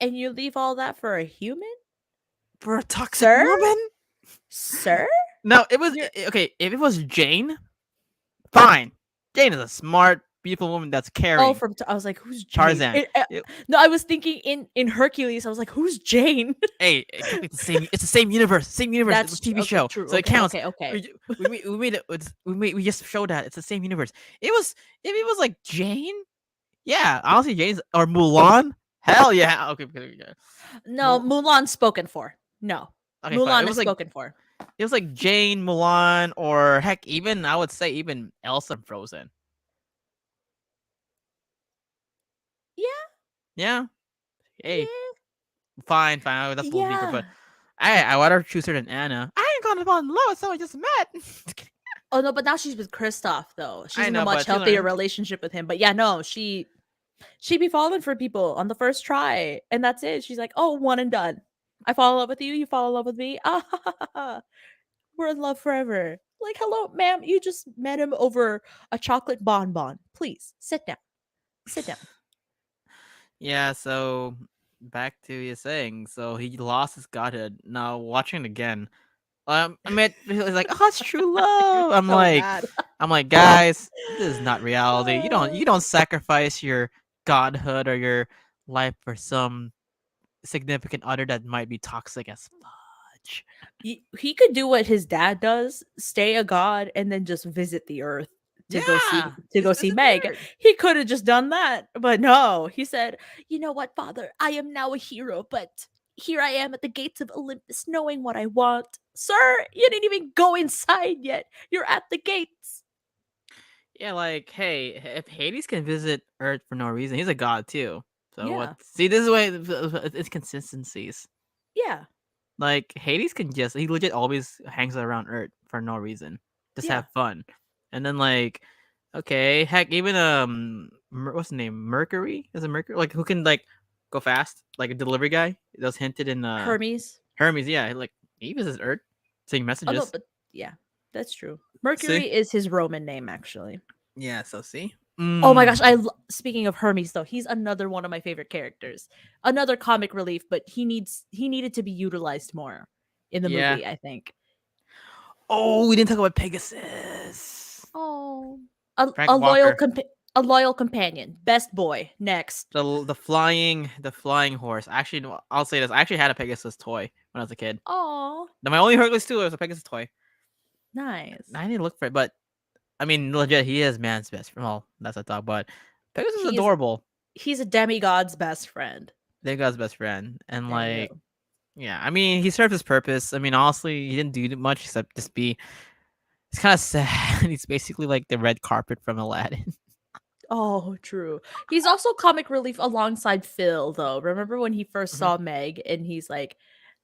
and you leave all that for a human? for a toxic Sir? woman. Sir? No, it was You're- okay. If it was Jane, fine. Jane is a smart, beautiful woman that's caring. Oh, I was like, who's Jane? Tarzan. No, I was thinking in Hercules. I was like, who's Jane? Hey, it's the same. It's the same universe. Same universe. That's It's a TV okay, show, true. so it Okay, counts. okay. We made it. We just showed that it's the same universe. It was if it was like Jane, yeah. Honestly, Jane's or Mulan. Hell yeah. Okay. No, Mul- Mulan's spoken for. No, Okay, fine. Mulan It is was like spoken for. it was like Jane, Mulan, or heck, even I would say even Elsa and Frozen. Yeah, Yeah. Hey, yeah, fine. That's a little deeper, yeah. but I would rather choose her than Anna. I ain't gonna fall in love with someone I just met. Oh no, but now she's with Kristoff though. She's I in a know, much but she healthier learned. relationship with him. But yeah, no, she be falling for people on the first try, and that's it. She's like, oh, one and done. I fall in love with you. You fall in love with me. Ah, ha, ha, ha, ha. We're in love forever. Like, hello, ma'am. You just met him over a chocolate bonbon. Please sit down. Sit down. Yeah, so back to you saying, so he lost his godhood. Now watching it again, I mean, he's like, oh, it's true love. So mad. I'm like, guys, this is not reality. Uh, You don't sacrifice your godhood or your life for some significant other that might be toxic as fudge. he could do what his dad does, stay a god, and then just visit the earth. to go Yeah, see to go just see visit the Meg. Earth. He could have just done that, but no. He said, "You know what, Father? I am now a hero, but here I am at the gates of Olympus, knowing what I want. Sir, you didn't even go inside yet. You're at the gates." Yeah, like, hey, if Hades can visit Earth for no reason, he's a god too. So what? Yeah, See, this is why it's consistencies. yeah, Like Hades can just he legit always hangs around Earth for no reason, just yeah, have fun, and then like, okay, heck, even what's the name? Mercury is it Mercury? Like who can like go fast, like a delivery guy? That was hinted in Hermes. Hermes. Yeah, like he visits Earth, sending Oh no, messages. but yeah, that's true. See, Mercury is his Roman name, actually. yeah. So see, Oh my gosh, speaking of Hermes though, he's another one of my favorite characters. Another comic relief, but he needed to be utilized more in the yeah. movie, I think. Oh, we didn't talk about Pegasus. Oh, Frank Walker, a loyal companion, best boy. Next. the flying horse. Actually, no, I'll say this. I actually had a Pegasus toy when I was a kid. Oh, My only Hercules too was a Pegasus toy. nice. I need to look for it, but I mean, legit, he is man's best friend. Well, that's a thought, but Pegasus is He's adorable. he's a demigod's best friend. They're God's best friend, and I like, know. yeah, I mean, he served his purpose. I mean, honestly, he didn't do much except just be. It's kind of sad. He's basically like the red carpet from Aladdin. Oh, true. He's also comic relief alongside Phil, though. Remember when he first Mhm. saw Meg and he's like,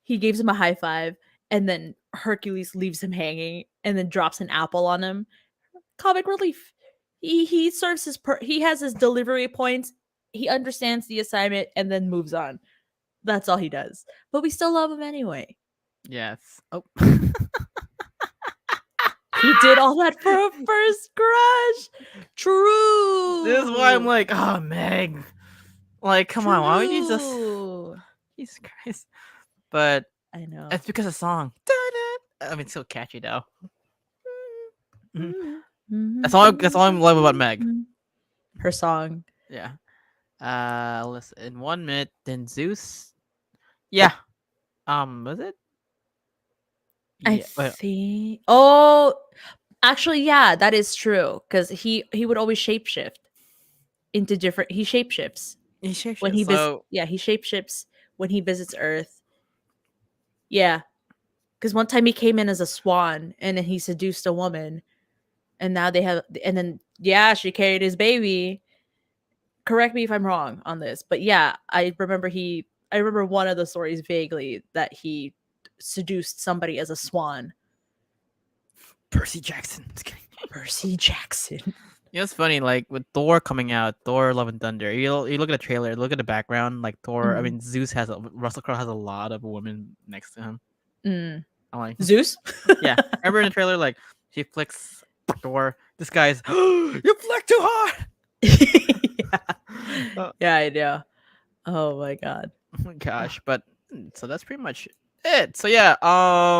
he gives him a high five, and then Hercules leaves him hanging and then drops an apple on him. Comic relief. He serves he has his delivery points. He understands the assignment and then moves on. That's all he does. But we still love him anyway. Yes. Oh. He did all that for a first crush. True. This is why I'm like, oh, Meg. Like, come on, why would you just? True. Jesus Christ. But I know. it's because of the song. I mean, it's so catchy though. Mhm. That's all. That's all I love about Meg. Her song. Yeah. Listen. In 1 minute, then Zeus. Yeah. Was it? I Yeah. Wait, think. Oh, actually, yeah, that is true. Because he would always shapeshift into different. He shapeshifts he shapes when it. he visits. So Yeah, he shapeshifts when he visits Earth. Yeah, because one time he came in as a swan and then he seduced a woman, and now they have. And then yeah, she carried his baby. Correct me if I'm wrong on this, but yeah, I remember one of the stories vaguely that he seduced somebody as a swan. Percy Jackson. Just kidding. Percy Jackson. You know, it's funny. Like with Thor coming out, Thor: Love and Thunder. You look at the trailer, look at the background. Like Thor. I mean, Zeus has Russell Crowe has a lot of women next to him. I'm like, Zeus? yeah. Remember in the trailer, like she flicks Thor. This guy's you flick too hard. Yeah. Yeah, I know. Oh my god. Oh my gosh, but so that's pretty much it. So yeah,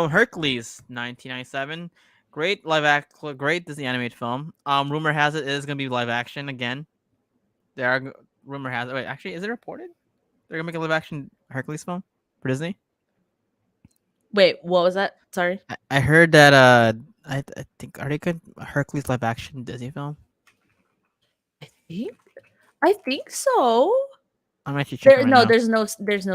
Hercules, 1997, great Disney animated film. Rumor has it is gonna be live action again. Rumor has it. Wait, actually, is it reported they're gonna make a live action Hercules film for Disney? Wait, what was that? Sorry. I heard that. I think are they good Hercules live action Disney film? I think I think so. I'm actually checking right now. There's no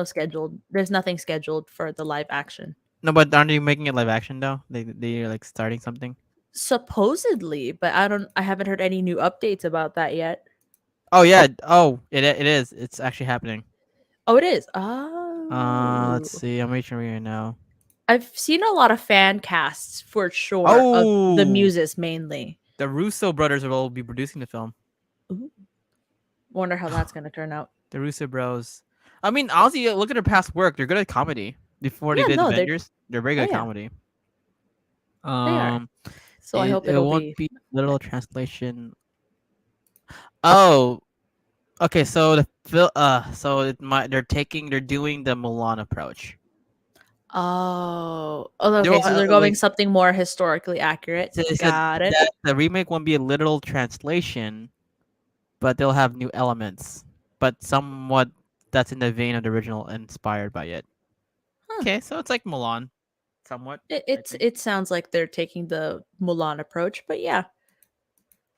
scheduled. There's nothing scheduled for the live action. No, but aren't they making it live action though? They're like starting something. Supposedly, but I haven't heard any new updates about that yet. Oh yeah. Oh, it is. It's actually happening. Oh, it is. Oh. Let's see. I'm reaching right now. I've seen a lot of fan casts for sure of the Oh, Muses mainly. the Russo brothers will be producing the film. Ooh. Wonder how that's gonna turn out. The Russo bros. I mean, honestly, look at their past work. They're good at comedy. Before they Yeah, did no, Avengers, they're very good oh at yeah, comedy. they are. So I hope It it'll won't be. be literal translation. Oh, okay. So they're doing the Mulan approach. Oh, They'll okay. So they're going like something more historically accurate. they said Got it. that the remake won't be a literal translation, but they'll have new elements, but somewhat that's in the vein of the original, inspired by it. Huh. Okay, so it's like Mulan, somewhat. I think. It sounds like they're taking the Mulan approach, but yeah,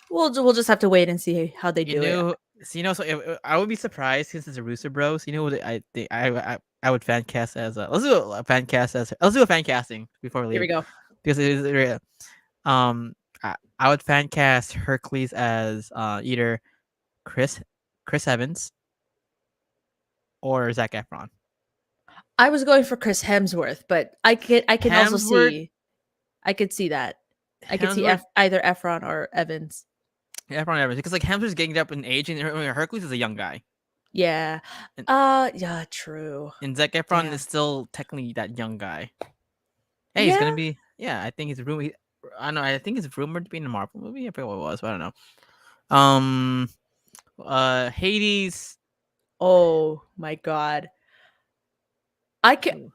We'll just have to wait and see how they You do it. knew, so, so I would be surprised since it's a Rooster Bros. You know what I think I would fan cast as let's do a fan cast as let's do a fan casting before we Here we leave go. because it is um I would fan cast Hercules as either Chris Chris Evans or Zac Efron. I was going for Chris Hemsworth, but I can also Hemsworth, see I could see that. I could see Hemsworth, Either Efron or Evans. Efron Evans because like Hemsworth's getting up in age and Hercules is a young guy Yeah. and, Yeah, true. and Zac Efron Damn. is still technically that young guy. Hey, he's gonna Yeah. be. Yeah, I think he's rumored. I don't know. I think it's rumored to be in a Marvel movie. I forget what it was, but I don't know. Hades. Oh my god. I can,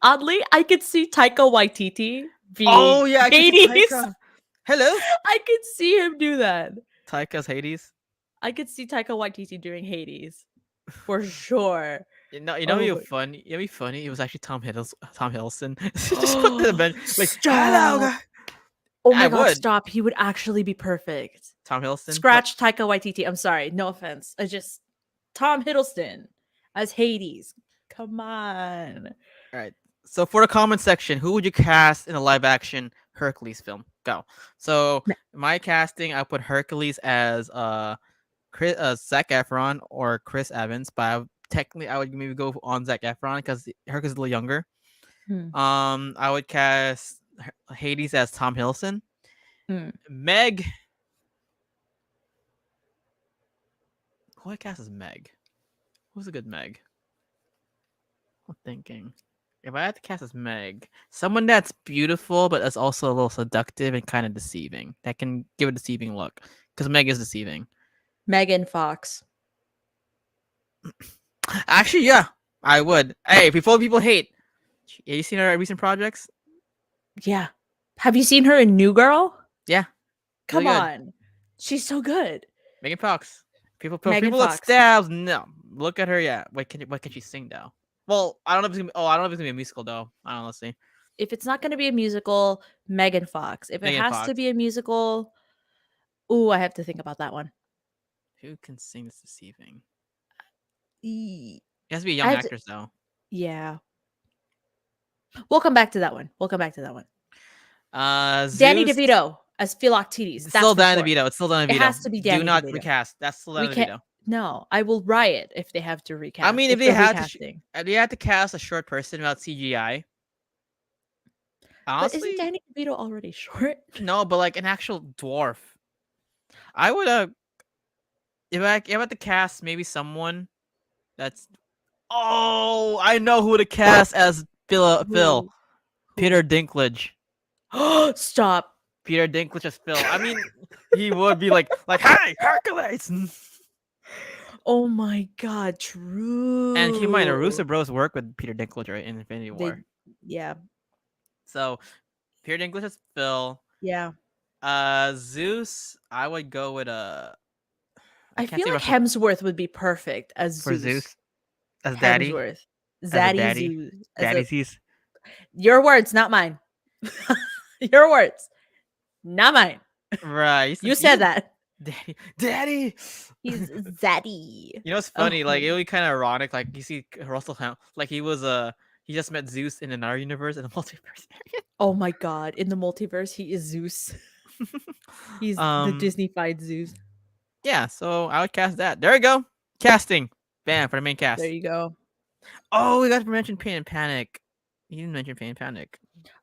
oddly, I could see Taika Waititi being Oh yeah, I can see Hades. Taika. Hello, I could see him do that. Taika's Hades. I could see Taika Waititi doing Hades for sure. You know, Oh it'd my- be funny. It'd be funny. It was actually Tom Hiddleston. Just put the bench like hello, Stop. guy. Oh my I god, would. stop. He would actually be perfect. Tom Hiddleston. Scratch Taika Waititi. I'm sorry. No offense. I just Tom Hiddleston as Hades. Come on. All right. So for the comment section, who would you cast in a live action Hercules film? Go. So Ma- my casting, I put Hercules as Zac Efron or Chris Evans, but technically I would maybe go on Zac Efron because Hercules is a little younger. Hmm. I would cast Hades as Tom Hiddleston. Hmm. Meg. Who I cast as Meg? Who's a good Meg? I'm thinking. If I had to cast as Meg, someone that's beautiful but that's also a little seductive and kind of deceiving. That can give a deceiving look. Because Meg is deceiving. Megan Fox. Actually, yeah, I would. Hey, before people hate, have you seen her recent projects? Yeah. Have you seen her in New Girl? Yeah. Come really good. on. She's so good. Megan Fox. People Megan people look Fox. stabs. No. Look at her, yeah. What can she sing though? Well, I don't know if it's gonna be, I don't know if it's gonna be a musical though. I don't know, let's see. If it's not going to be a musical, Megan Fox. If it Megan has to Fox. be a musical, ooh, I have to think about that one. Who can sing this deceiving? E- It has to be a I young have to- actress though. Yeah. We'll come back to that one. Zeus. Danny DeVito as Philoctetes. It's That's still for Danny sure. DeVito. It's still Danny DeVito. It has to be Danny Do not DeVito. recast. That's still We Danny can't. DeVito. No, I will riot if they have to recast. I mean, if they they're had recasting. they had to cast a short person without CGI. But Honestly, isn't Danny DeVito already short? no, but like an actual dwarf. I would if I had to cast maybe someone that's I know who to cast as Phil. Who? Peter Dinklage. Stop. Peter Dinklage as Phil. I mean, he would be like hey Hercules. Oh my god, true. And keep in mind, the Russo Bros work with Peter Dinklage right in Infinity War. Yeah. So Peter Dinklage as Phil. Yeah. Zeus, I would go with I can't feel say like Russell Hemsworth would be perfect as for Zeus. Zeus as Daddy. Hemsworth. a Zaddy daddy. Zeus. Daddy Zeus. Your words, not mine. Your words, not mine. Right. You said that. Daddy. He's Zaddy. You know, it's funny. Oh Like my it would be kind of ironic. Like you see Russell Ham, like he was he just met Zeus in another universe in the multiverse. Oh my god. In the multiverse, he is Zeus. He's the Um, Disney-fied Zeus. Yeah, so I would cast that. There we go. Casting. Bam for the main cast. There you go. Oh, we got to mention Pain and Panic. You didn't mention Pain and Panic.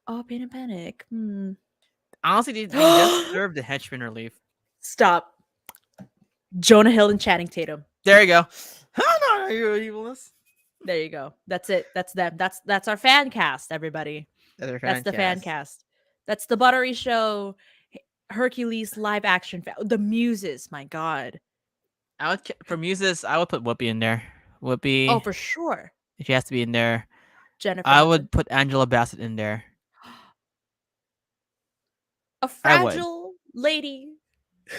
Oh, Pain and Panic. Honestly, they just deserve the henchman relief. Stop. Jonah Hill and Channing Tatum. There you go. Oh, no, you evilness. There you go. That's it. That's them. That's our fan cast, everybody. That's the fan cast. That's the Buttery Show. Hercules live action. The Muses. My God. I would for Muses. I would put Whoopi in there. Whoopi. Oh, for sure. She has to be in there. Jennifer. I Hudson. would put Angela Bassett in there. A I would. fragile lady.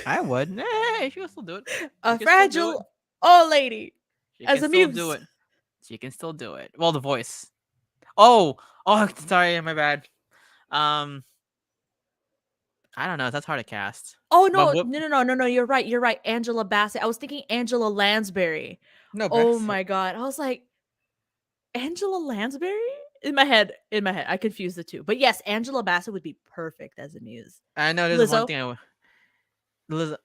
I would. Hey, she can still do it. A can still do fragile old lady. She As can a still muse. do it. She can still do it. Well, the voice. Oh, sorry, my bad. I don't know. That's hard to cast. Oh But no, what? no. You're right. You're right. Angela Bassett. I was thinking Angela Lansbury. No, Oh Bassett. my god. I was like, Angela Lansbury? In my head, I confused the two. But yes, Angela Bassett would be perfect as a muse. I know there's one Lizzo. thing Liz,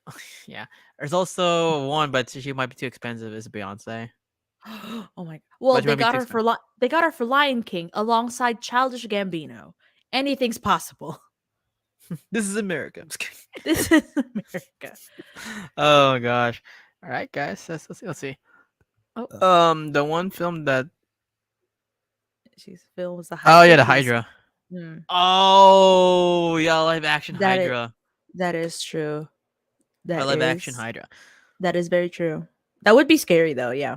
yeah. There's also one, but she might be too expensive. Is Beyonce? Oh my. Well, But she might be too expensive. they got her for Lion King alongside Childish Gambino. Anything's possible. This is America. I'm just kidding. This is America. Oh gosh. All right, guys. Let's see. Let's see. Oh, The one film that. she's films the Oh yeah, the Hercules. Hydra. Hmm. Oh yeah, live action That is, Hydra. that is true. A That live action is Hydra. that is very true. That would be scary though. Yeah.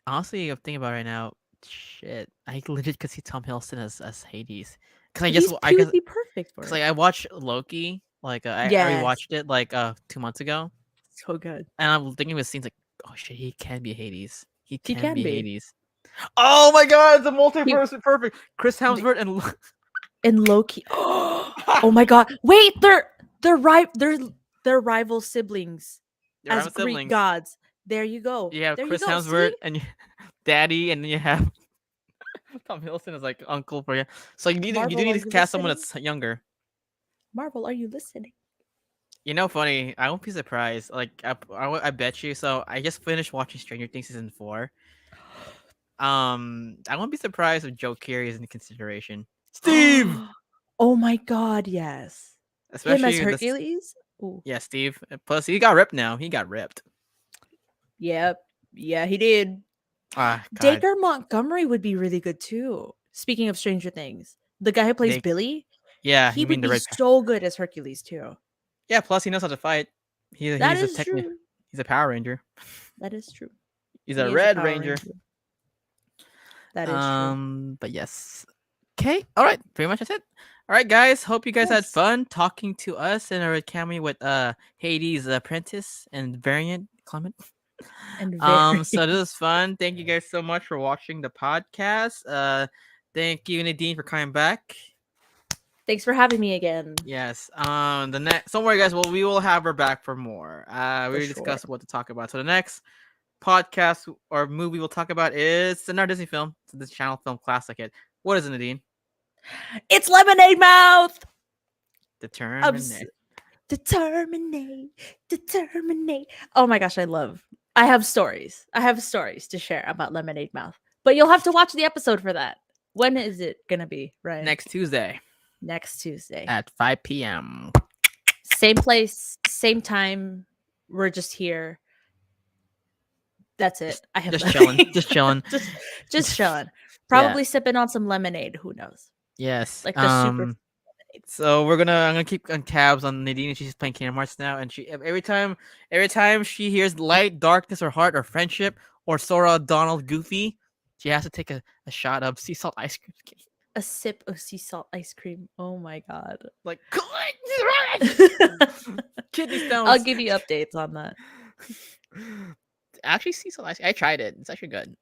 Honestly, I'm thinking about it right now. Shit, I legit could see Tom Hiddleston as Hades. Cause I He guess would be perfect for cause it. like I watched Loki. Like I Yes. rewatched it like 2 months ago, So good. and I'm thinking of the scenes like, oh shit, he can be Hades. He He can can be be. Hades. Oh my god, the multiverse is perfect. Chris Hemsworth and And Loki. Oh my god. Wait, they're rival siblings They're as having Greek siblings. gods. There you go. You have There Chris you go. Hemsworth See? and Daddy, and then you have Tom Hiddleston as like uncle for you. So you do Marvel, need are to you cast someone listening? that's younger. Marvel, are you listening? You know, funny. I won't be surprised. Like I bet you. So I just finished watching Stranger Things season 4. I won't be surprised if Joe Keery is in consideration. Steve, Oh my god, yes. Him as especially this. Hercules? Ooh. Yeah, Steve. Plus, he got ripped now. He got ripped. Yep. Yeah, he did. Ah, God. Dacre Montgomery would be really good too. Speaking of Stranger Things, the guy who plays Dake- Billy, Yeah, he you mean would the be red? so good as Hercules too. Yeah. Plus, he knows how to fight. That He's a is true. He's a Power Ranger. That is true. He's He a is Red Power Ranger. Ranger. That is true. But yes. Okay. All right. Pretty much that's it. All right, guys. Hope you guys had Yes. fun talking to us in our cameo with Hades Apprentice and Variant Clement. And So this was fun. Thank you guys so much for watching the podcast. Thank you, Nadine, for coming back. Thanks for having me again. Yes. The next. Don't worry, guys. Well, we will have her back for more. We already sure. discussed what to talk about. So the next podcast or movie we'll talk about is another Disney film. It's a Disney Channel film classic. What is it, Nadine? It's Lemonade Mouth. Determinate. Determinate. Oh my gosh, I have stories. I have stories to share about Lemonade Mouth. But you'll have to watch the episode for that. When is it gonna be? Right. Next Tuesday Next Tuesday. at 5 p.m. Same place, same time. We're just here. That's it. I have Just chilling. Just chilling. just chilling. Probably sipping on some lemonade. Who knows? Yes. Like the super. So I'm gonna keep on tabs on Nadine. She's playing Kingdom Hearts now, and she every time she hears light, darkness, or heart, or friendship, or Sora, Donald, Goofy, she has to take a shot of sea salt ice cream. A sip of sea salt ice cream. Oh my god. Like kidney stones. I'll give you updates on that. Actually, sea salt ice cream. I tried it. It's actually good.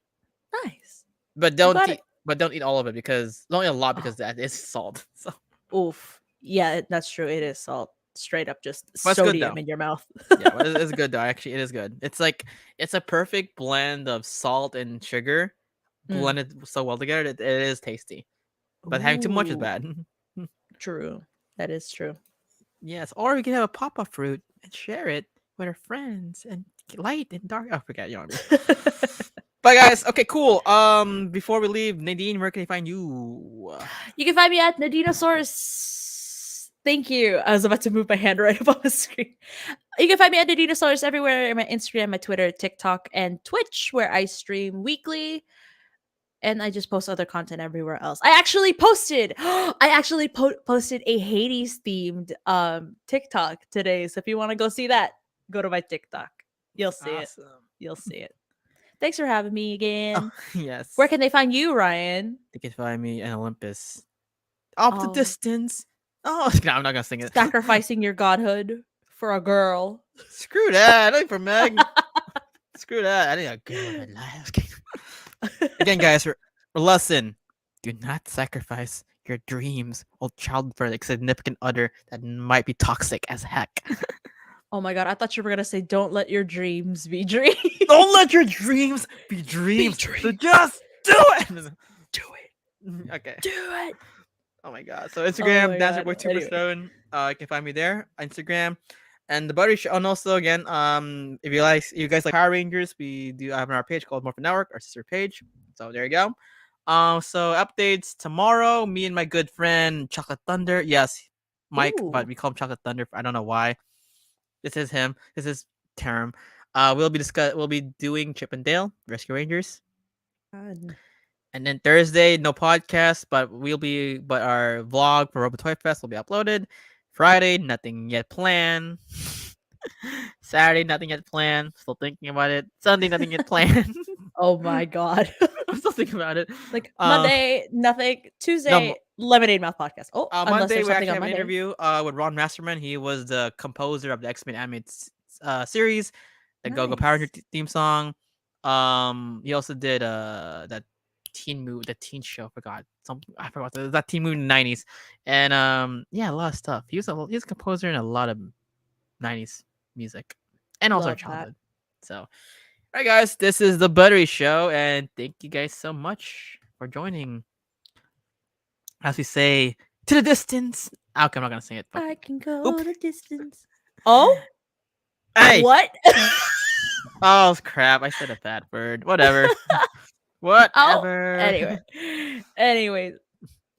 Nice. But got don't eat all of it because don't eat a lot because that is salt. So Oof. Yeah, that's true. It is salt. Straight up just But it's good, sodium though. in your mouth. yeah, but it's good though. Actually, it is good. It's like it's a perfect blend of salt and sugar blended so well together. It is tasty, but having too much is Ooh, bad. True. That is true. Yes, or you can have a pop-up fruit and share it with our friends and light and dark. Oh, forget you. Know what I mean. But guys, okay, cool. Before we leave, Nadine, where can I find you? You can find me at Nadinosaurus. Thank you. I was about to move my hand right up on the screen. You can find me at Nadinosaurus everywhere: my Instagram, my Twitter, TikTok, and Twitch, where I stream weekly. And I just post other content everywhere else. I actually posted. Posted a Hades themed TikTok today. So if you want to go see that, go to my TikTok. You'll see it. You'll see it. Thanks for having me again. Oh, yes. Where can they find you, Ryan? They can find me in Olympus. Off the Oh. distance. Oh, no, I'm not gonna sing it. Sacrificing your godhood for a girl. Screw that. I think for Meg. Screw that. I need a girl in my life. Again, guys, lesson: do not sacrifice your dreams will travel for a significant other that might be toxic as heck. Oh my god, I thought you were gonna say, "Don't let your dreams be dreams." Don't let your dreams be dreams. So dreams. just do it. Do it. Okay. Do it. Oh my god. So Oh Instagram, my Dancer god. Boy 2 Anyway. 7. You can find me there. Instagram. And the Buttery Show. And also again, if you guys like Power Rangers, we do have on our page called Morphin Network, our sister page. So there you go. So updates tomorrow. Me and my good friend Chocolate Thunder. Yes, Mike, but Ooh. we call him Chocolate Thunder. I don't know why. This is him. This is term. We'll be doing Chip and Dale Rescue Rangers. God. And then Thursday, no podcast, but our vlog for Robo Toy Fest will be uploaded. Friday, nothing yet planned. Saturday, nothing yet planned. Still thinking about it. Sunday, nothing yet planned. Oh my god. I'm still thinking about it. Like Monday, nothing. Tuesday, Lemonade Mouth podcast. Oh, unless Monday there's we something actually on have an Monday. interview with Ron Masterman. He was the composer of the X-Men animated series, the Go Go Power Ranger Nice. theme song. He also did that the teen show. I forgot that teen movie in the 90s, and yeah, a lot of stuff. He was a composer in a lot of 90s music, and also our Love that. childhood. So, all right, guys, this is the Buttery Show, and thank you guys so much for joining. As we say, to the distance. Okay, I'm not gonna sing it. But I can go Oop. the distance. Oh, hey, what? oh crap! I said a bad word. Whatever. Oh, Whatever. anyways,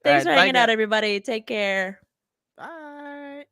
thanks for Alright, bye, hanging out, guys. everybody. Take care. Bye.